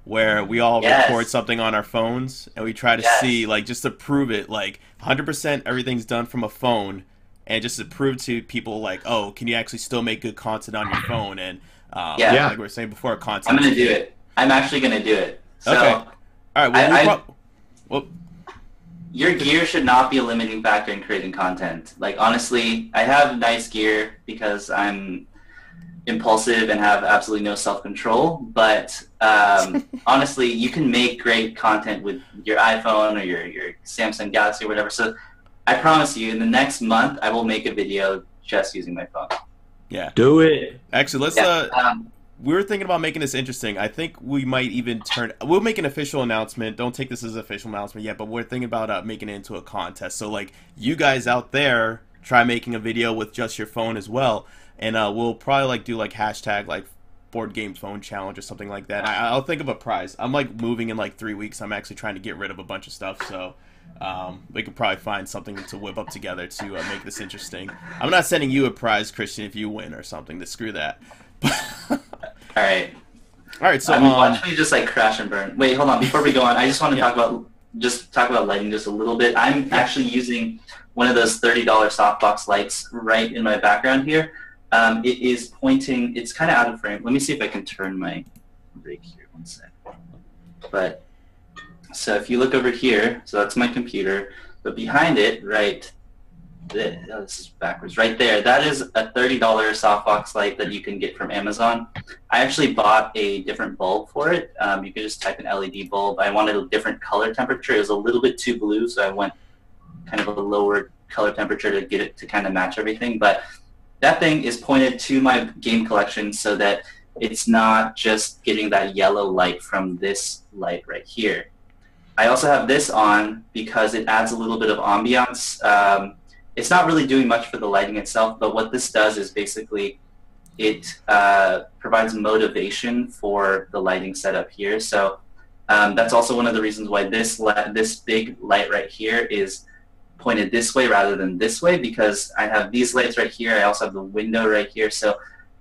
where we all Yes. record something on our phones and we try to Yes. see, like, just to prove it, like 100% everything's done from a phone, and just to prove to people, like, oh, can you actually still make good content on your phone? And Yeah. Yeah. like we were saying before, content. I'm gonna do it. I'm actually gonna do it. So Okay. All right. Well, well, your gear should not be a limiting factor in creating content. Like, honestly, I have nice gear because I'm impulsive and have absolutely no self-control, but honestly, you can make great content with your iPhone or your Samsung Galaxy or whatever. So I promise you, in the next month, I will make a video just using my phone. yeah. Do it. Actually, let's. Yeah. We were thinking about making this interesting. I think we might even we'll make an official announcement. Don't take this as an official announcement yet, but we're thinking about making it into a contest. So, like, you guys out there, try making a video with just your phone as well, and we'll probably like do like hashtag like board game phone challenge or something like that. I'll think of a prize. I'm like moving in like 3 weeks. I'm actually trying to get rid of a bunch of stuff, so we could probably find something to whip up together to make this interesting. I'm not sending you a prize, Christian, if you win or something. Screw that. All right. All right, so watch me just like crash and burn. Wait, hold on. Before we go on, I just want to Yeah. talk about lighting just a little bit. I'm actually using one of those $30 softbox lights right in my background here. It is pointing. It's kind of out of frame. Let me see if I can turn my rig here. One sec. But so if you look over here, so that's my computer. But behind it, right. This is backwards. Right there, that is a $30 softbox light that you can get from Amazon. I actually bought a different bulb for it. You can just type an LED bulb. I wanted a different color temperature. It was a little bit too blue, so I went kind of a lower color temperature to get it to kind of match everything. But that thing is pointed to my game collection so that it's not just getting that yellow light from this light right here. I also have this on because it adds a little bit of ambiance. It's not really doing much for the lighting itself, but what this does is basically it provides motivation for the lighting setup here. So that's also one of the reasons why this big light right here is pointed this way rather than this way, because I have these lights right here. I also have the window right here. So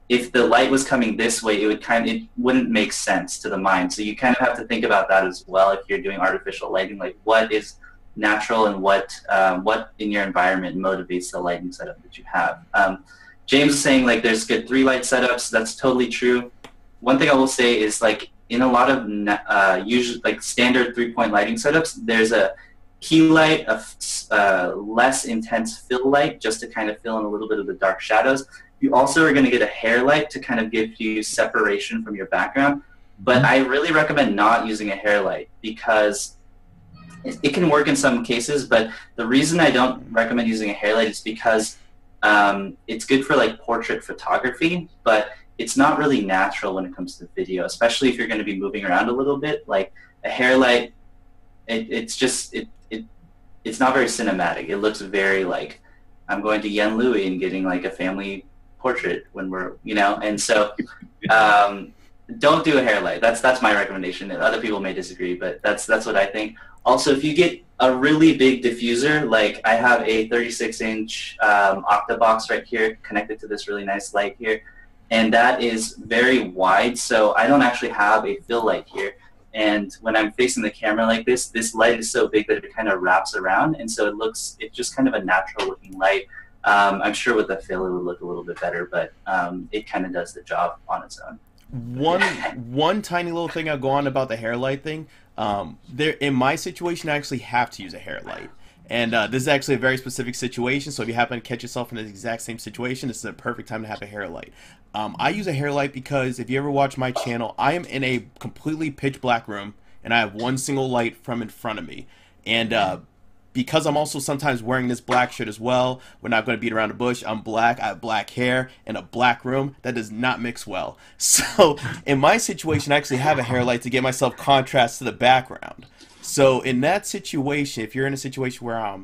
if the light was coming this way, it wouldn't make sense to the mind. So you kind of have to think about that as well if you're doing artificial lighting, like what is natural and what in your environment motivates the lighting setup that you have. James is saying like there's good 3-light setups. That's totally true. One thing I will say is like in a lot of usually like standard 3-point lighting setups, there's a key light, a less intense fill light just to kind of fill in a little bit of the dark shadows. You also are going to get a hair light to kind of give you separation from your background. But I really recommend not using a hair light because it can work in some cases, but the reason I don't recommend using a hair light is because it's good for like portrait photography, but it's not really natural when it comes to video, especially if you're going to be moving around a little bit. Like a hair light, it's not very cinematic. It looks very like I'm going to Yen Louis and getting like a family portrait when we're, and so don't do a hair light. That's my recommendation. Other people may disagree, but that's what I think. Also, if you get a really big diffuser, like I have a 36-inch octabox right here connected to this really nice light here, and that is very wide, so I don't actually have a fill light here. And when I'm facing the camera like this light is so big that it kind of wraps around, and so it's just kind of a natural looking light. I'm sure with a fill it would look a little bit better, but it kind of does the job on its own. One tiny little thing I'll go on about the hair light thing. There in my situation, I actually have to use a hair light, and this is actually a very specific situation. So if you happen to catch yourself in the exact same situation, this is a perfect time to have a hair light. I use a hair light because if you ever watch my channel, I am in a completely pitch black room, and I have one single light from in front of me, and because I'm also sometimes wearing this black shirt as well, we're not going to beat around the bush. I'm black, I have black hair, in a black room. That does not mix well. So in my situation, I actually have a hair light to get myself contrast to the background. So in that situation, if you're in a situation where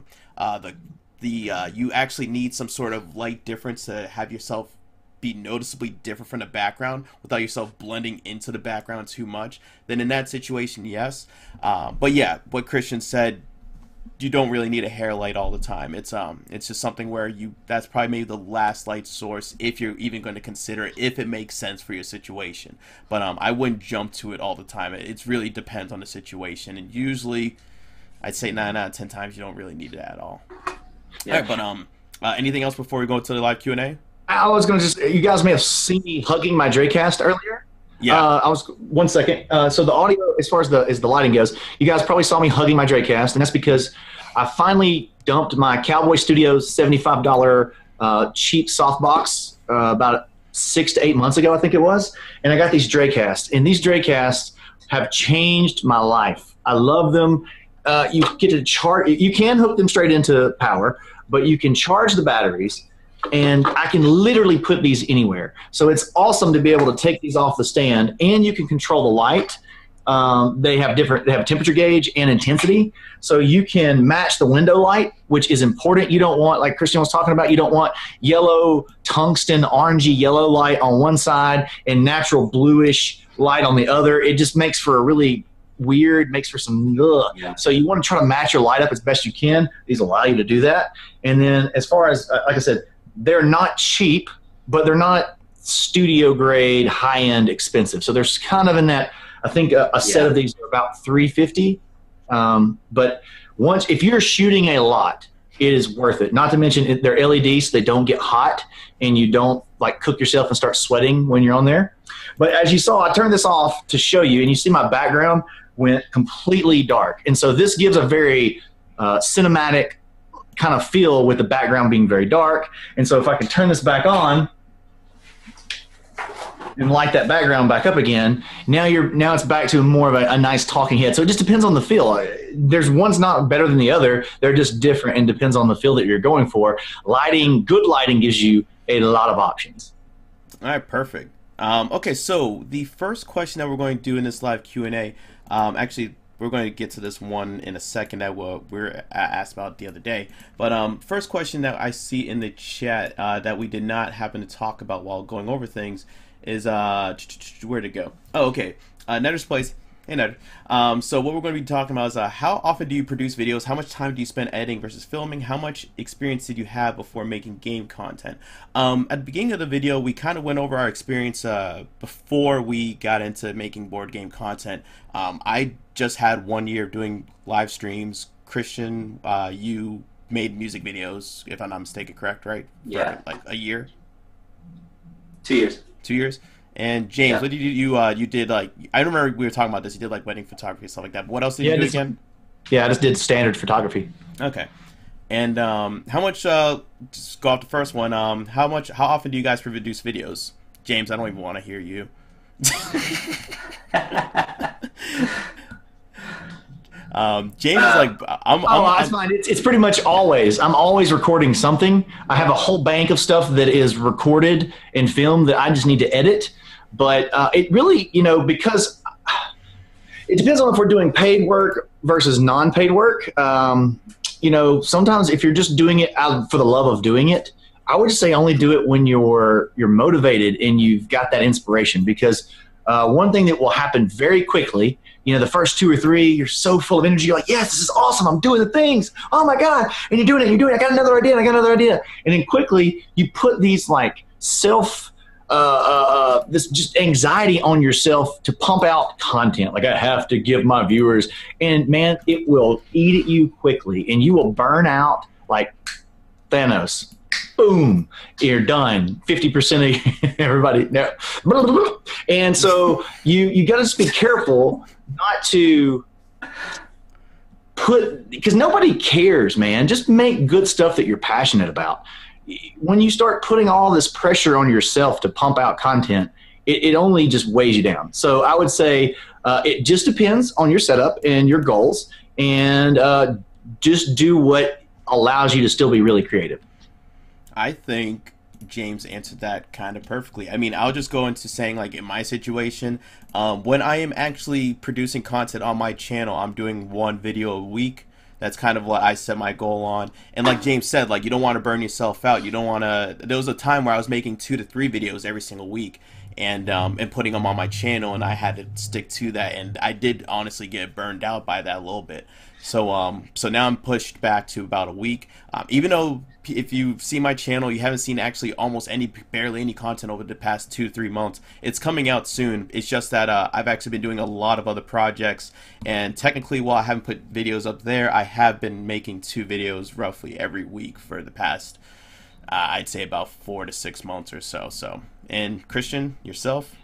you actually need some sort of light difference to have yourself be noticeably different from the background without yourself blending into the background too much, then in that situation, yes. But yeah, what Christian said, you don't really need a hair light all the time. It's just something where that's probably maybe the last light source if you're even going to consider it, if it makes sense for your situation. But I wouldn't jump to it all the time. It really depends on the situation, and usually I'd say 9 out of 10 times you don't really need it at all. Yeah. All right, but anything else before we go to the live Q&A? I was going to you guys may have seen me hugging my Draycast earlier. Yeah. I was 1 second. So the audio, as far as the lighting goes, you guys probably saw me hugging my Draycast, and that's because I finally dumped my Cowboy Studios $75 cheap softbox about 6 to 8 months ago, I think it was, and I got these Draycasts, and these Draycasts have changed my life. I love them. You get to charge. You can hook them straight into power, but you can charge the batteries. And I can literally put these anywhere. So it's awesome to be able to take these off the stand, and you can control the light. They have a temperature gauge and intensity. So you can match the window light, which is important. You don't want, like Christian was talking about, you don't want yellow, tungsten, orangey yellow light on one side and natural bluish light on the other. It just makes for a really weird, makes for some ugh. Yeah. So you want to try to match your light up as best you can. These allow you to do that. And then as far as, like I said, they're not cheap, but they're not studio grade, high end, expensive. So there's kind of in that. I think a set of these are about $350. But if you're shooting a lot, it is worth it. Not to mention they're LEDs, so they don't get hot, and you don't like cook yourself and start sweating when you're on there. But as you saw, I turned this off to show you, and you see my background went completely dark, and so this gives a very cinematic kind of feel with the background being very dark. And so if I can turn this back on and light that background back up again, now it's back to more of a nice talking head. So it just depends on the feel. There's one's not better than the other. They're just different and depends on the feel that you're going for. Good lighting gives you a lot of options. All right, perfect. Okay, so the first question that we're going to do in this live Q&A, actually, we're going to get to this one in a second that we're asked about the other day. But first question that I see in the chat that we did not happen to talk about while going over things is where'd it go? Oh, okay. Netter's Place. Hey, Netter. So what we're going to be talking about is how often do you produce videos? How much time do you spend editing versus filming? How much experience did you have before making game content? At the beginning of the video, we kind of went over our experience before we got into making board game content. I just had 1 year doing live streams. Christian, you made music videos, if I'm not mistaken, correct, right? Yeah. For like a year? 2 years. 2 years? And James, what did you did like, I remember we were talking about this, you did like wedding photography, stuff like that. What else did you do again? Yeah, I just did standard photography. Okay. And how much, just go off the first one, how often do you guys produce videos? James, I don't even want to hear you. James is like, that's fine. It's pretty much always. I'm always recording something. I have a whole bank of stuff that is recorded and filmed that I just need to edit. But it really, because it depends on if we're doing paid work versus non-paid work. Sometimes if you're just doing it for the love of doing it, I would just say only do it when you're motivated and you've got that inspiration. Because one thing that will happen very quickly, the first 2 or 3, you're so full of energy. You're like, yes, this is awesome. I'm doing the things. Oh my God. And you're doing it. I got another idea. And then quickly you put these like this just anxiety on yourself to pump out content. Like, I have to give my viewers, and man, it will eat at you quickly and you will burn out like Thanos. Boom, you're done. 50% of everybody. No. And so you got to just be careful not to because nobody cares, man. Just make good stuff that you're passionate about. When you start putting all this pressure on yourself to pump out content, it only just weighs you down. So I would say it just depends on your setup and your goals, and just do what allows you to still be really creative. I think James answered that kind of perfectly. I mean, I'll just go into saying, like, in my situation, when I am actually producing content on my channel, I'm doing 1 video a week. That's kind of what I set my goal on. And like James said, like, you don't want to burn yourself out. You don't want to. There was a time where I was making 2 to 3 videos every single week, and putting them on my channel, and I had to stick to that. And I did honestly get burned out by that a little bit. So now I'm pushed back to about a week. Even though if you see my channel, you haven't seen actually almost barely any content over the past 2-3 months. It's coming out soon. It's just that I've actually been doing a lot of other projects, and technically, while I haven't put videos up there, I have been making 2 videos roughly every week for the past, I'd say about 4 to 6 months or so. And Christian, yourself?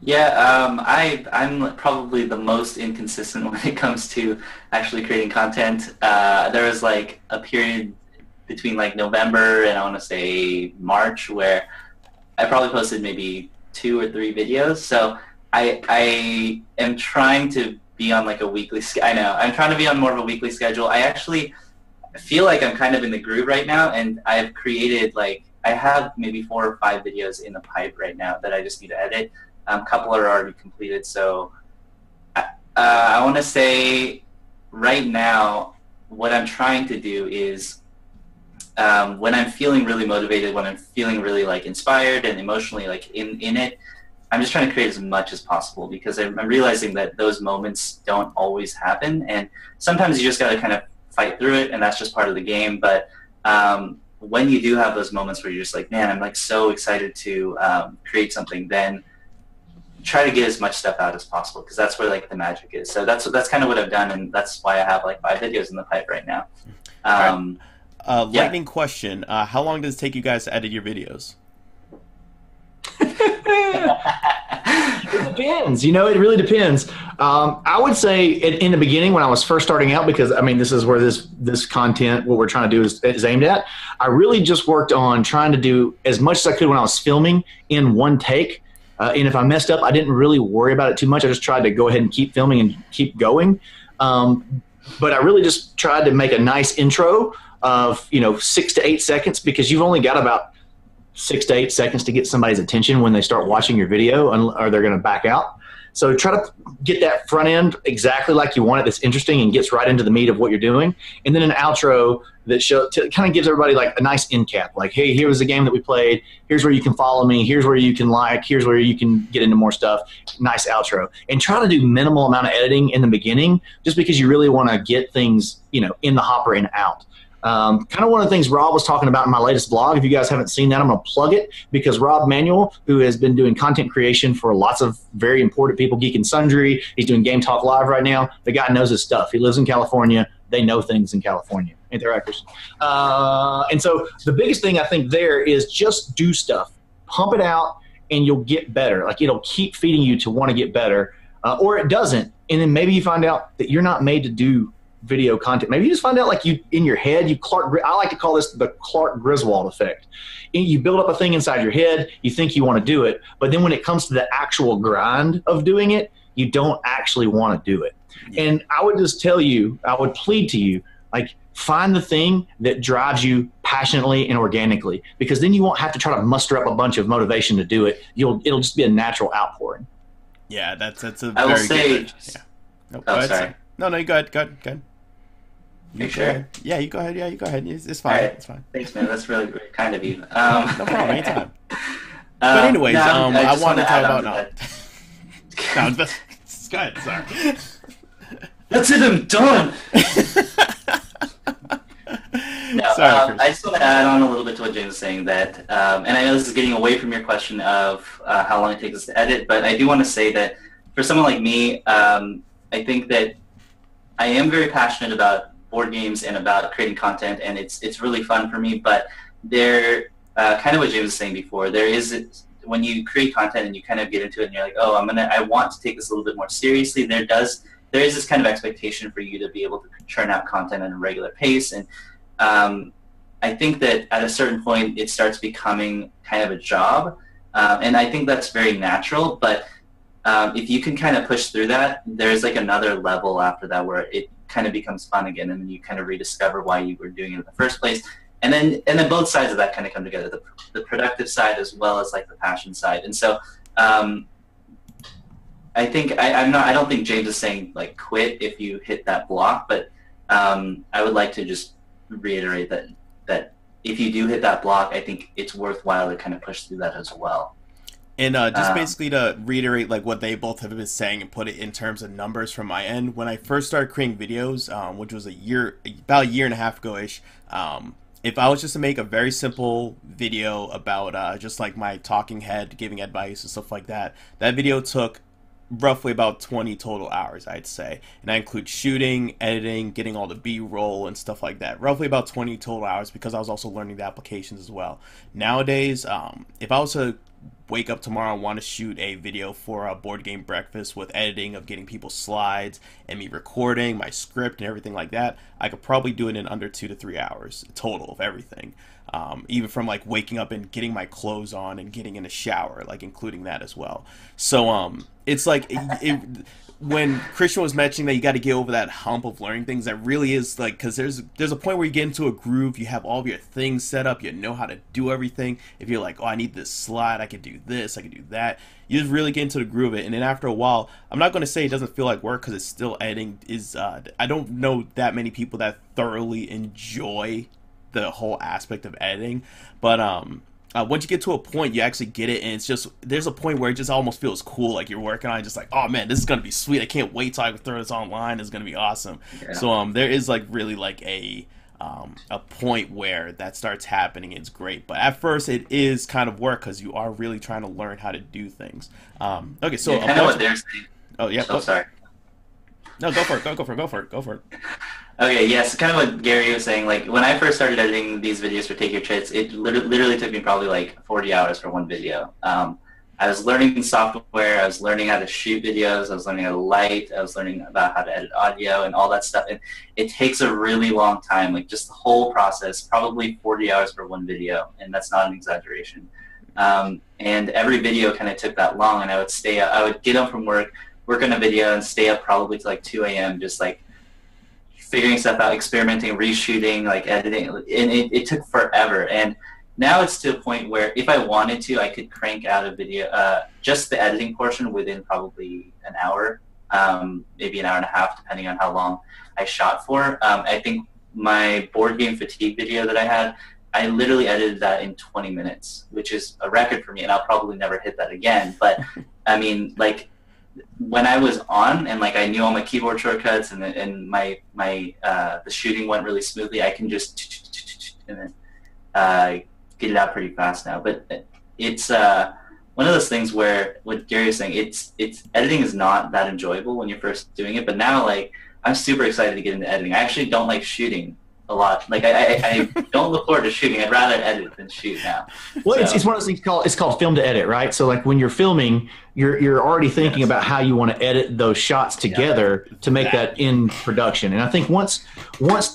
Yeah, I'm probably the most inconsistent when it comes to actually creating content. There was like a period between like November and I want to say March where I probably posted maybe 2 or 3 videos. So I am trying to be on like a weekly. I know I'm trying to be on more of a weekly schedule. I actually feel like I'm kind of in the groove right now, and I've created like I have maybe 4 or 5 videos in the pipe right now that I just need to edit. A couple are already completed, so I want to say right now what I'm trying to do is when I'm feeling really motivated, when I'm feeling really like inspired and emotionally like in it, I'm just trying to create as much as possible, because I'm realizing that those moments don't always happen, and sometimes you just got to kind of fight through it, and that's just part of the game. But when you do have those moments where you're just like, man, I'm like so excited to create something, then try to get as much stuff out as possible, because that's where like the magic is. So that's kind of what I've done, and that's why I have like 5 videos in the pipe right now. Lightning question: how long does it take you guys to edit your videos? It depends. You know, it really depends. I would say in the beginning when I was first starting out, because I mean, this is where this content, what we're trying to do is aimed at. I really just worked on trying to do as much as I could when I was filming in one take. And if I messed up, I didn't really worry about it too much. I just tried to go ahead and keep filming and keep going. But I really just tried to make a nice intro of, 6 to 8 seconds, because you've only got about 6 to 8 seconds to get somebody's attention when they start watching your video, or they're going to back out. So try to get that front end exactly like you want it, that's interesting and gets right into the meat of what you're doing. And then an outro that kind of gives everybody like a nice end cap. Like, hey, here was the game that we played. Here's where you can follow me. Here's where you can like. Here's where you can get into more stuff. Nice outro. And try to do minimal amount of editing in the beginning, just because you really want to get things, in the hopper and out. Kind of one of the things Rob was talking about in my latest blog. If you guys haven't seen that, I'm going to plug it, because Rob Manuel, who has been doing content creation for lots of very important people, Geek and Sundry, he's doing Game Talk Live right now. The guy knows his stuff. He lives in California. They know things in California. Ain't they right, Christian? And so the biggest thing I think there is just do stuff. Pump it out, and you'll get better. Like, it'll keep feeding you to want to get better, or it doesn't. And then maybe you find out that you're not made to do video content. Maybe you just find out, like, you in your head, I like to call this the Clark Griswold effect. You build up a thing inside your head, you think you want to do it, but then when it comes to the actual grind of doing it, you don't actually want to do it. And I would just tell you, I would plead to you, like, find the thing that drives you passionately and organically, because then you won't have to try to muster up a bunch of motivation to do it. It'll just be a natural outpouring. Yeah, that's a I will very say, good. Yeah. Nope, oh, sorry. No, you go ahead. You sure? Yeah, you go ahead. Yeah, you go ahead. It's fine. Right. It's fine. Thanks, man. That's really kind of you. No problem. Anytime. But anyways, I wanted to talk about no, go ahead. Sorry. That's it. I'm done. No, Sorry, I just want to add on a little bit to what James was saying, that, and I know this is getting away from your question of how long it takes us to edit, but I do want to say that for someone like me, I think that I am very passionate about board games and about creating content, and it's really fun for me. But there, kind of what James was saying before, there is, when you create content and you kind of get into it and you're like, oh, I want to take this a little bit more seriously, there is this kind of expectation for you to be able to churn out content at a regular pace. And I think that at a certain point it starts becoming kind of a job, and I think that's very natural. But if you can kind of push through that, there's like another level after that where it kind of becomes fun again, and then you kind of rediscover why you were doing it in the first place. And then both sides of that kind of come together, the productive side as well as like the passion side. And so I think I don't think James is saying like quit if you hit that block, but I would like to just reiterate that if you do hit that block, I think it's worthwhile to kind of push through that as well. And just basically to reiterate like what they both have been saying and put it in terms of numbers from my end, when I first started creating videos, which was about a year and a half ago-ish, if I was just to make a very simple video about just like my talking head, giving advice and stuff like that, that video took roughly about 20 total hours, I'd say. And I include shooting, editing, getting all the B-roll and stuff like that. Roughly about 20 total hours because I was also learning the applications as well. Nowadays, if I was to wake up tomorrow and want to shoot a video for a board game breakfast with editing of getting people's slides and me recording my script and everything like that, I could probably do it in under 2 to 3 hours total of everything. Even from like waking up and getting my clothes on and getting in a shower, like including that as well. So it's like when Christian was mentioning that you got to get over that hump of learning things, that really is like, because there's a point where you get into a groove, you have all of your things set up, you know how to do everything. If you're like, oh, I need this slide, I can do this, I can do that, you just really get into the groove of it. And then after a while, I'm not going to say it doesn't feel like work, because it's still editing. I don't know that many people that thoroughly enjoy the whole aspect of editing, but once you get to a point, you actually get it, and it's just, there's a point where it just almost feels cool, like you're working on it, just like, oh man, this is gonna be sweet, I can't wait till I can throw this online, it's gonna be awesome. Yeah. So there is like really like a point where that starts happening. It's great, but at first it is kind of work because you are really trying to learn how to do things. Okay, so I know what they're saying. Oh yeah. Oh, sorry. No, go for it. Go for it. Okay, yes, kind of what Gary was saying. Like when I first started editing these videos for Take Your Chits, it literally took me probably like 40 hours for one video. I was learning software, I was learning how to shoot videos, I was learning how to light, I was learning about how to edit audio and all that stuff. And it takes a really long time, like just the whole process, probably 40 hours for one video, and that's not an exaggeration. And every video kind of took that long, and I would get up from work on a video and stay up probably to like 2 a.m. just like figuring stuff out, experimenting, reshooting, like editing, and it took forever. And now it's to a point where if I wanted to, I could crank out a video, just the editing portion within probably an hour, maybe an hour and a half, depending on how long I shot for. I think my board game fatigue video that I had, I literally edited that in 20 minutes, which is a record for me, and I'll probably never hit that again. But I mean, like, when I was on and like I knew all my keyboard shortcuts and the shooting went really smoothly, I can just and then get it out pretty fast now. But it's one of those things where what Gary was saying, it's editing is not that enjoyable when you're first doing it, but now like I'm super excited to get into editing. I actually don't like shooting a lot. Like I don't look forward to shooting. I'd rather edit than shoot now. Well, so it's one of those things called film to edit, right? So like when you're filming, you're already thinking about how you want to edit those shots together to make that in production. And I think once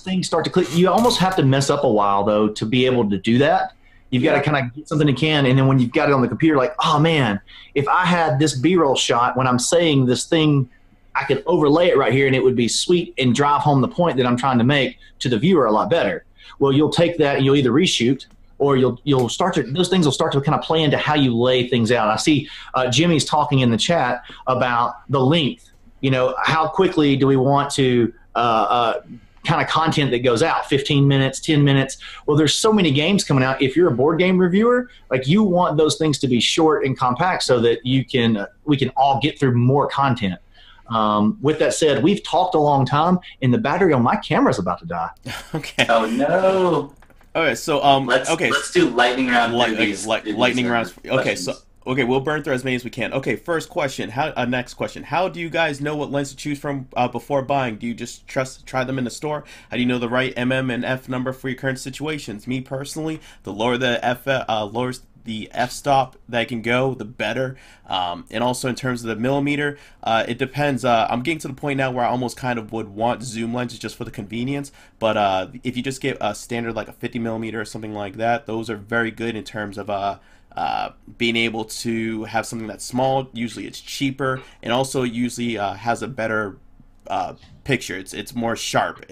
things start to click, you almost have to mess up a while though to be able to do that. You've got to kind of get something you can, and then when you've got it on the computer, like, oh man, if I had this B-roll shot when I'm saying this thing, I could overlay it right here and it would be sweet and drive home the point that I'm trying to make to the viewer a lot better. Well, you'll take that and you'll either reshoot or you'll start to, those things will start to kind of play into how you lay things out. I see Jimmy's talking in the chat about the length. You know, how quickly do we want to kind of content that goes out, 15 minutes, 10 minutes. Well, there's so many games coming out. If you're a board game reviewer, like you want those things to be short and compact so that we can all get through more content. With that said, we've talked a long time, and the battery on my camera's about to die. Okay. Oh no. Okay, so let's do lightning round. Lightning rounds. Okay, we'll burn through as many as we can. Okay, first question. Next question. How do you guys know what lens to choose from before buying? Do you just try them in the store? How do you know the right mm and f number for your current situations? Me personally, the lower the the f-stop that I can go, the better. And also in terms of the millimeter, it depends. I'm getting to the point now where I almost kind of would want zoom lenses just for the convenience. But if you just get a standard like a 50 millimeter or something like that, those are very good in terms of being able to have something that's small. Usually it's cheaper, and also usually has a better picture. It's more sharp,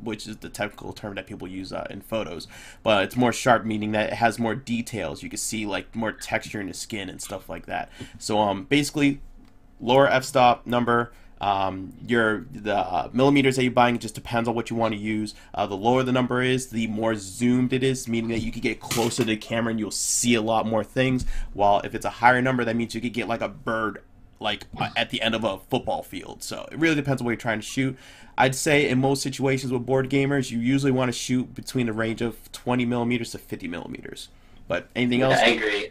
which is the technical term that people use in photos. But it's more sharp, meaning that it has more details. You can see like more texture in the skin and stuff like that. So basically, lower f-stop number, The millimeters that you're buying, it just depends on what you want to use. The lower the number is, the more zoomed it is, meaning that you can get closer to the camera and you'll see a lot more things. While if it's a higher number, that means you could get like a bird like at the end of a football field. So it really depends on what you're trying to shoot. I'd say in most situations with board gamers, you usually want to shoot between the range of 20 millimeters to 50 millimeters. But anything else? I agree.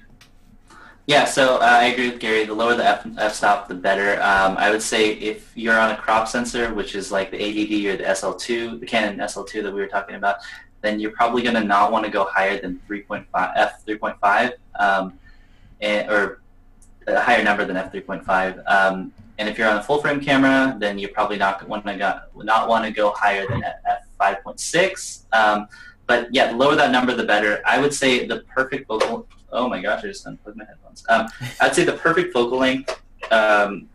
Yeah, so I agree with Gary. The lower the f-stop, the better. I would say if you're on a crop sensor, which is like the ADD or the SL2, the Canon SL2 that we were talking about, then you're probably going to not want to go higher than 3.5 f3.5, or a higher number than f3.5. And if you're on a full frame camera, then you're probably not want to go higher than f5.6. But yeah, the lower that number, the better. I would say the perfect focal. Oh my gosh, I just unplugged my headphones. I'd say the perfect focal length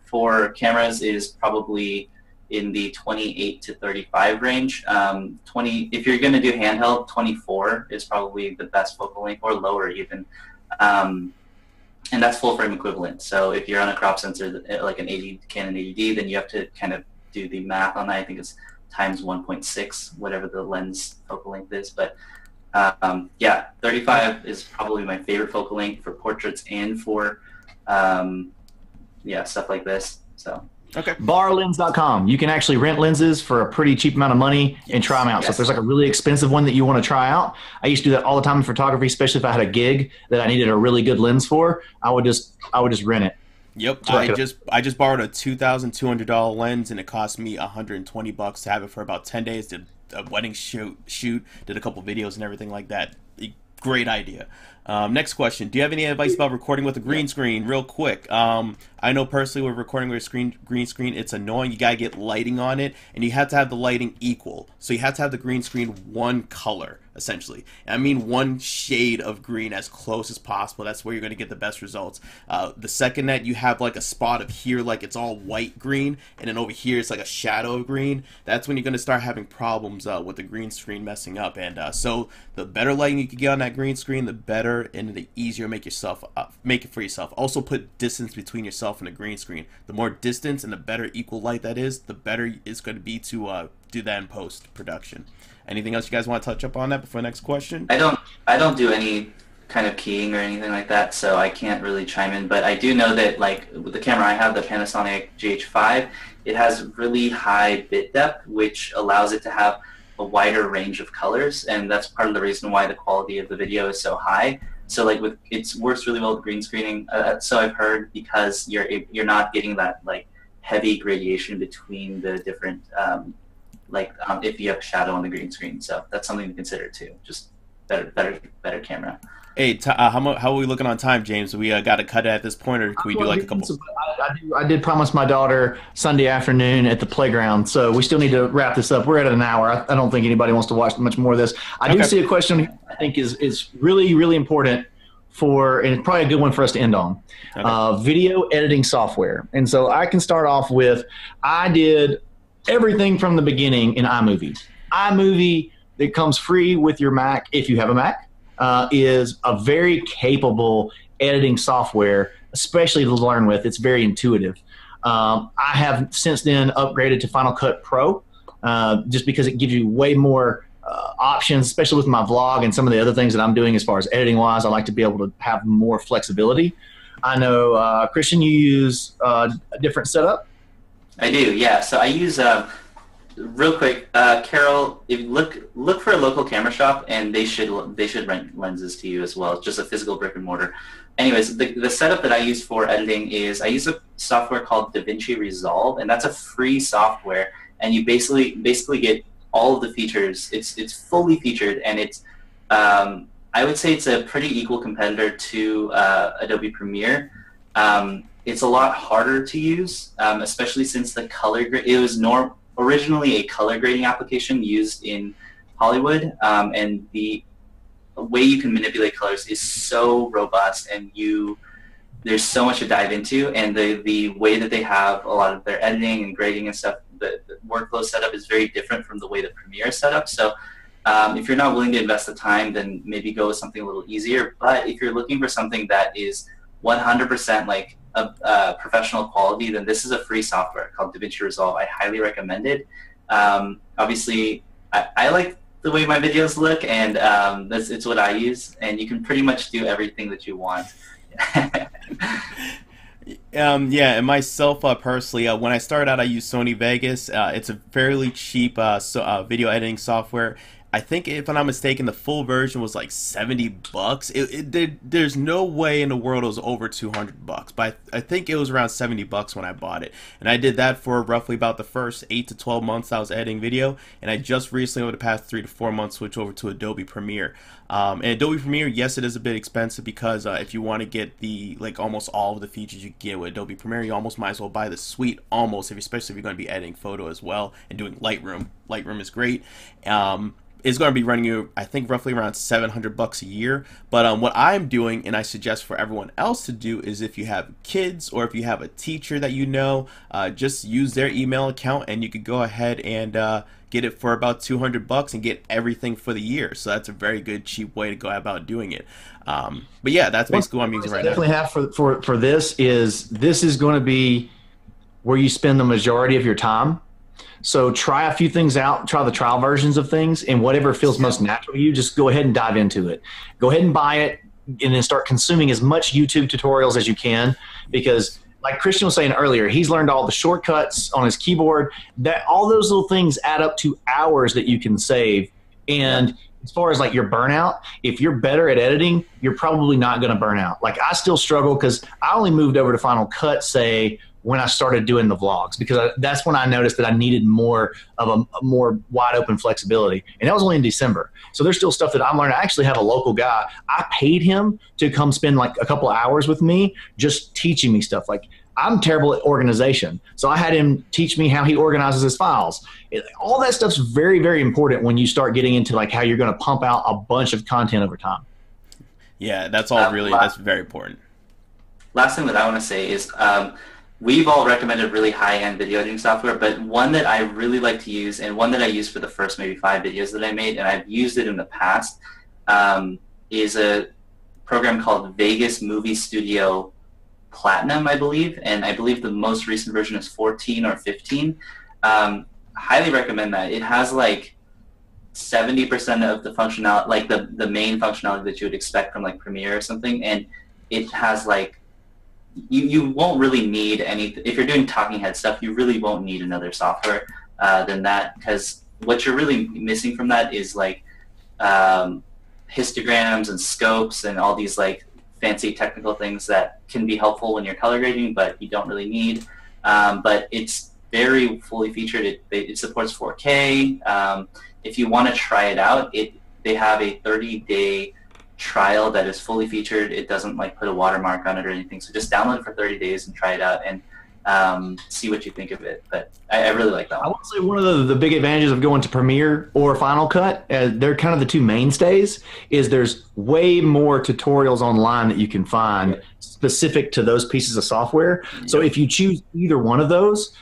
for cameras is probably in the 28 to 35 range. 20, if you're going to do handheld, 24 is probably the best focal length, or lower even. And that's full frame equivalent. So if you're on a crop sensor like an Canon ADD, then you have to kind of do the math on that. I think it's times 1.6, whatever the lens focal length is. But yeah, 35 is probably my favorite focal length for portraits and for yeah, stuff like this. So okay. Barlens.com. You can actually rent lenses for a pretty cheap amount of money and try them out. Yes. So if there's like a really expensive one that you want to try out, I used to do that all the time in photography, especially if I had a gig that I needed a really good lens for. I would just rent it. Yep, so I just borrowed a $2,200 lens, and it cost me $120 to have it for about 10 days. Did a wedding shoot, did a couple videos and everything like that. Great idea. Next question. Do you have any advice about recording with a green screen? Real quick. I know personally with recording with a green screen, it's annoying. You got to get lighting on it, and you have to have the lighting equal. So you have to have the green screen one color, essentially. I mean one shade of green as close as possible. That's where you're going to get the best results. The second that you have like a spot of here, like it's all white green, and then over here it's like a shadow of green, that's when you're going to start having problems with the green screen messing up. And so the better lighting you can get on that green screen, the better, and the easier make it for yourself. Also put distance between yourself and the green screen. The more distance and the better equal light that is, the better it's going to be to do that in post production. Anything else you guys want to touch up on that before the next question? I don't do any kind of keying or anything like that, so I can't really chime in. But I do know that, like with the camera I have, the Panasonic GH5, it has really high bit depth, which allows it to have a wider range of colors, and that's part of the reason why the quality of the video is so high. So like it works really well with green screening. So I've heard, because you're not getting that like heavy gradation between the different if you have shadow on the green screen. So that's something to consider too. Just better camera. Hey, how are we looking on time, James? We got to cut it at this point, or can we do like a couple? I did promise my daughter Sunday afternoon at the playground, so we still need to wrap this up. We're at an hour. I don't think anybody wants to watch much more of this. I do see a question I think is really, really important and it's probably a good one for us to end on. Okay. Video editing software. And so I can start off with, I did everything from the beginning in iMovie. iMovie, that comes free with your Mac if you have a Mac. Is a very capable editing software, especially to learn with. It's very intuitive. I have since then upgraded to Final Cut Pro just because it gives you way more options, especially with my vlog and some of the other things that I'm doing as far as editing wise. I like to be able to have more flexibility. I know, Christian, you use a different setup. I do, yeah. So I use real quick, Carol, if you look for a local camera shop, and they should rent lenses to you as well. It's just a physical brick and mortar. Anyways, the setup that I use for editing is I use a software called DaVinci Resolve, and that's a free software, and you basically get all of the features. It's fully featured, and it's I would say it's a pretty equal competitor to Adobe Premiere. It's a lot harder to use, especially since the color it was originally a color grading application used in Hollywood, and the way you can manipulate colors is so robust, and there's so much to dive into, and the way that they have a lot of their editing and grading and stuff, the workflow setup is very different from the way the Premiere is set up. So if you're not willing to invest the time, then maybe go with something a little easier. But if you're looking for something that is 100% like a professional quality, then this is a free software called DaVinci Resolve. I highly recommend it. Obviously, I like the way my videos look, and it's what I use, and you can pretty much do everything that you want. Yeah, and myself personally, when I started out, I used Sony Vegas. It's a fairly cheap video editing software. I think, if I'm not mistaken, the full version was like $70. There's no way in the world it was over $200, but I think it was around $70 when I bought it. And I did that for roughly about the first 8 to 12 months I was editing video, and I just recently, over the past 3 to 4 months, switched over to Adobe Premiere. And Adobe Premiere, yes, it is a bit expensive because if you want to get the almost all of the features you get with Adobe Premiere, you almost might as well buy the suite, especially if you're going to be editing photo as well and doing Lightroom. Lightroom is great. Is going to be running you, I think, roughly around $700 a year. But what I'm doing, and I suggest for everyone else to do, is if you have kids or if you have a teacher that you know, just use their email account, and you could go ahead and get it for about $200 and get everything for the year. So that's a very good, cheap way to go about doing it. But yeah, that's basically what I'm using right now. Definitely have for this is going to be where you spend the majority of your time. So try a few things out, try the trial versions of things, and whatever feels most natural to you, just go ahead and dive into it. Go ahead and buy it, and then start consuming as much YouTube tutorials as you can, because like Christian was saying earlier, he's learned all the shortcuts on his keyboard. That all those little things add up to hours that you can save. And as far as like your burnout, if you're better at editing, you're probably not going to burn out. Like I still struggle because I only moved over to Final Cut, say, when I started doing the vlogs, because that's when I noticed that I needed more of a more wide open flexibility. And that was only in December. So there's still stuff that I'm learning. I actually have a local guy. I paid him to come spend like a couple of hours with me, just teaching me stuff. Like I'm terrible at organization. So I had him teach me how he organizes his files. All that stuff's very, very important when you start getting into like how you're going to pump out a bunch of content over time. Yeah, that's all that's very important. Last thing that I want to say is, we've all recommended really high-end video editing software, but one that I really like to use, and one that I used for the first maybe 5 videos that I made, and I've used it in the past, is a program called Vegas Movie Studio Platinum, I believe, and I believe the most recent version is 14 or 15. Highly recommend that. It has like 70% of the functionality, like the main functionality that you would expect from like Premiere or something, and it has like you won't really need any, if you're doing talking head stuff, you really won't need another software than that, because what you're really missing from that is like histograms and scopes and all these like fancy technical things that can be helpful when you're color grading, but you don't really need. But it's very fully featured. It supports 4K. If you want to try it out, they have a 30-day trial that is fully featured. It doesn't like put a watermark on it or anything, so just download it for 30 days and try it out and see what you think of it. But I really like that one. I would say one of the big advantages of going to Premiere or Final Cut, they're kind of the two mainstays, is there's way more tutorials online that you can find specific to those pieces of software. So if you choose either one of those,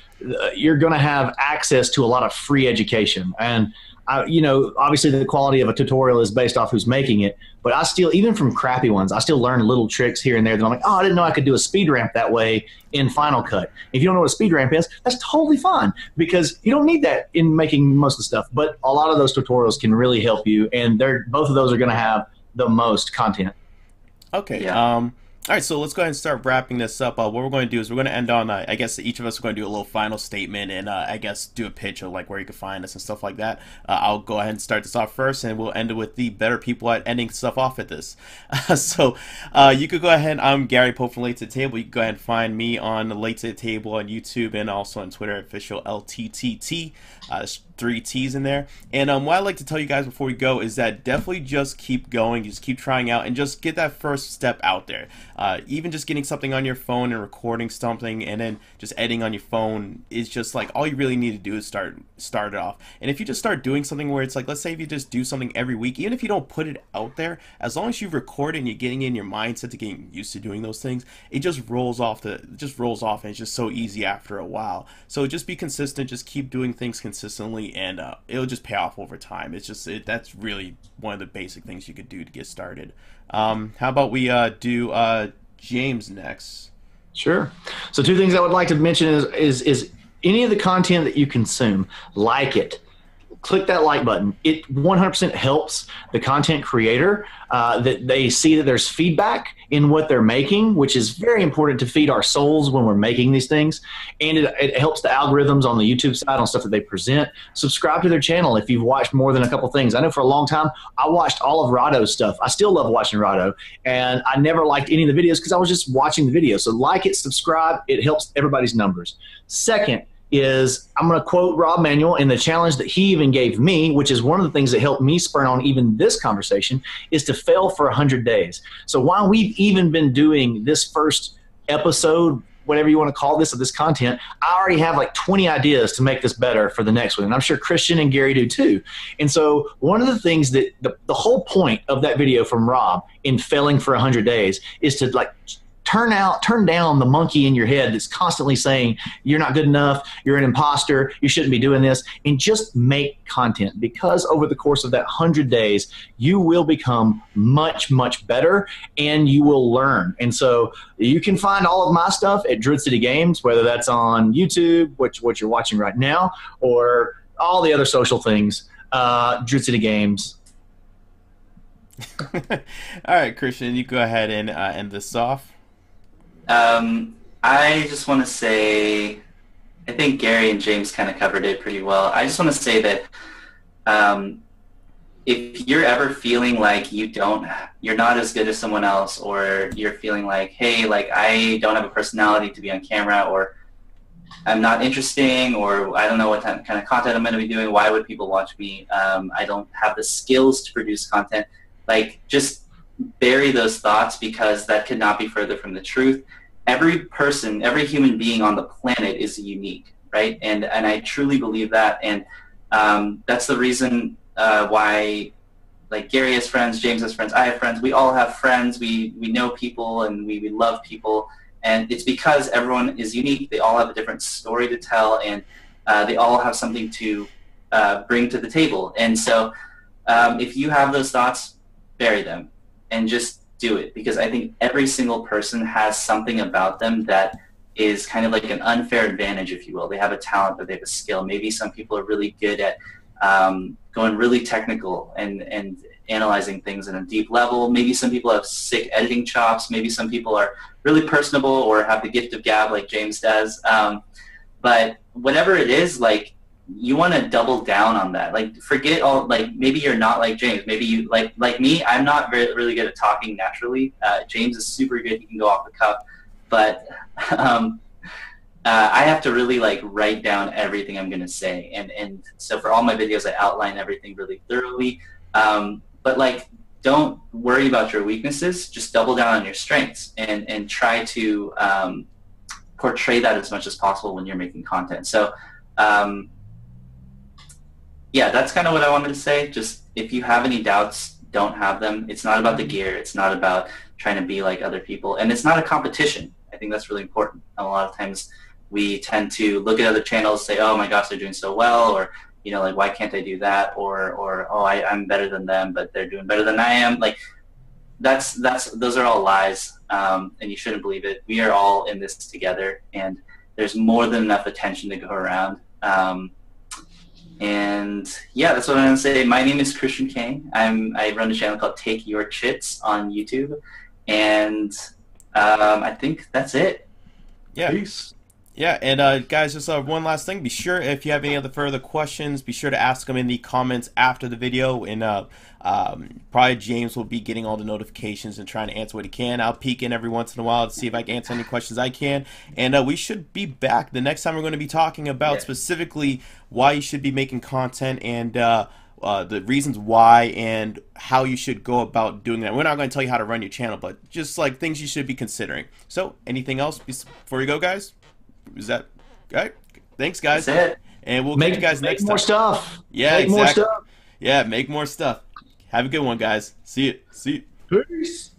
you're going to have access to a lot of free education. And obviously the quality of a tutorial is based off who's making it, but I still, even from crappy ones, I still learn little tricks here and there that I'm like, oh, I didn't know I could do a speed ramp that way in Final Cut. If you don't know what a speed ramp is, that's totally fine, because you don't need that in making most of the stuff. But a lot of those tutorials can really help you, and both of those are going to have the most content. Okay. Yeah. All right, so let's go ahead and start wrapping this up. What we're going to do is we're going to end on, I guess each of us are going to do a little final statement and I guess do a pitch of like where you can find us and stuff like that. I'll go ahead and start this off first, and we'll end it with the better people at ending stuff off at this. So you could go ahead. I'm Gary Pope from Late to the Table. You can go ahead and find me on Late to the Table on YouTube and also on Twitter, official LTTT. There's 3 T's in there. And what I'd like to tell you guys before we go is that definitely just keep going, just keep trying out, and just get that first step out there. Even just getting something on your phone and recording something and then just editing on your phone is just like all you really need to do is start it off. And if you just start doing something where it's like, let's say if you just do something every week, even if you don't put it out there, as long as you record and you're getting in your mindset to getting used to doing those things, it just rolls off and it's just so easy after a while. So just be consistent, just keep doing things consistently, and it'll just pay off over time. It's just that's really one of the basic things you could do to get started. How about we do James next. Sure. So two things I would like to mention is any of the content that you consume, like it. Click that like button. It 100% helps the content creator that they see that there's feedback in what they're making, which is very important to feed our souls when we're making these things. And it helps the algorithms on the YouTube side on stuff that they present. Subscribe to their channel if you've watched more than a couple things. I know for a long time, I watched all of Rado's stuff. I still love watching Rado. And I never liked any of the videos because I was just watching the video. So like it, subscribe. It helps everybody's numbers. Second, is I'm going to quote Rob Manuel in the challenge that he even gave me, which is one of the things that helped me spur on even this conversation, is to fail for 100 days. So while we've even been doing this first episode, whatever you want to call this, of this content, I already have like 20 ideas to make this better for the next one. And I'm sure Christian and Gary do too. And so one of the things that the whole point of that video from Rob in failing for 100 days is to like turn down the monkey in your head that's constantly saying you're not good enough, you're an imposter, you shouldn't be doing this, and just make content, because over the course of that 100 days you will become much, much better and you will learn. And so you can find all of my stuff at Druid City Games, whether that's on YouTube, which what you're watching right now, or all the other social things. Druid City Games. All right, Christian, you go ahead and end this off. I just want to say, I think Gary and James kind of covered it pretty well. I just want to say that if you're ever feeling like you're not as good as someone else, or you're feeling like, hey, like I don't have a personality to be on camera, or I'm not interesting, or I don't know what kind of content I'm going to be doing, why would people watch me? I don't have the skills to produce content. Like, just bury those thoughts, because that could not be further from the truth. Every person, every human being on the planet is unique, right? And I truly believe that. And that's the reason why, like, Gary has friends, James has friends, I have friends. We all have friends. We know people, and we love people. And it's because everyone is unique. They all have a different story to tell, and they all have something to bring to the table. And so if you have those thoughts, bury them and just do it, because I think every single person has something about them that is kind of like an unfair advantage, if you will. They have a talent, or they have a skill. Maybe some people are really good at going really technical and analyzing things in a deep level. Maybe some people have sick editing chops. Maybe some people are really personable or have the gift of gab like James does. But whatever it is, like, you want to double down on that. Like, forget all, like, maybe you're not like James. Maybe you, like me, I'm not really good at talking naturally. James is super good. He can go off the cuff. But I have to really, like, write down everything I'm going to say. And so for all my videos, I outline everything really thoroughly. But, like, don't worry about your weaknesses. Just double down on your strengths and try to portray that as much as possible when you're making content. So, yeah, that's kind of what I wanted to say. Just, if you have any doubts, don't have them. It's not about the gear. It's not about trying to be like other people. And it's not a competition. I think that's really important. A lot of times we tend to look at other channels, say, oh my gosh, they're doing so well, or, you know, like, why can't I do that? Or oh, I'm better than them, but they're doing better than I am. Like, those are all lies, and you shouldn't believe it. We are all in this together, and there's more than enough attention to go around. And yeah, that's what I'm going to say. My name is Christian Kang. I run a channel called Take Your Chits on YouTube. And I think that's it. Yeah. Peace. Yeah, and guys, just one last thing. Be sure, if you have any other further questions, be sure to ask them in the comments after the video. And probably James will be getting all the notifications and trying to answer what he can. I'll peek in every once in a while to see if I can answer any questions I can. And we should be back. The next time we're going to be talking about specifically why you should be making content, and the reasons why and how you should go about doing that. We're not going to tell you how to run your channel, but just like things you should be considering. So, anything else before we go, guys? Is that all right? Thanks, guys. That's it. And we'll get you guys next time. Make more stuff. Yeah, make exactly. more stuff. Yeah, make more stuff. Have a good one, guys. See you. Peace.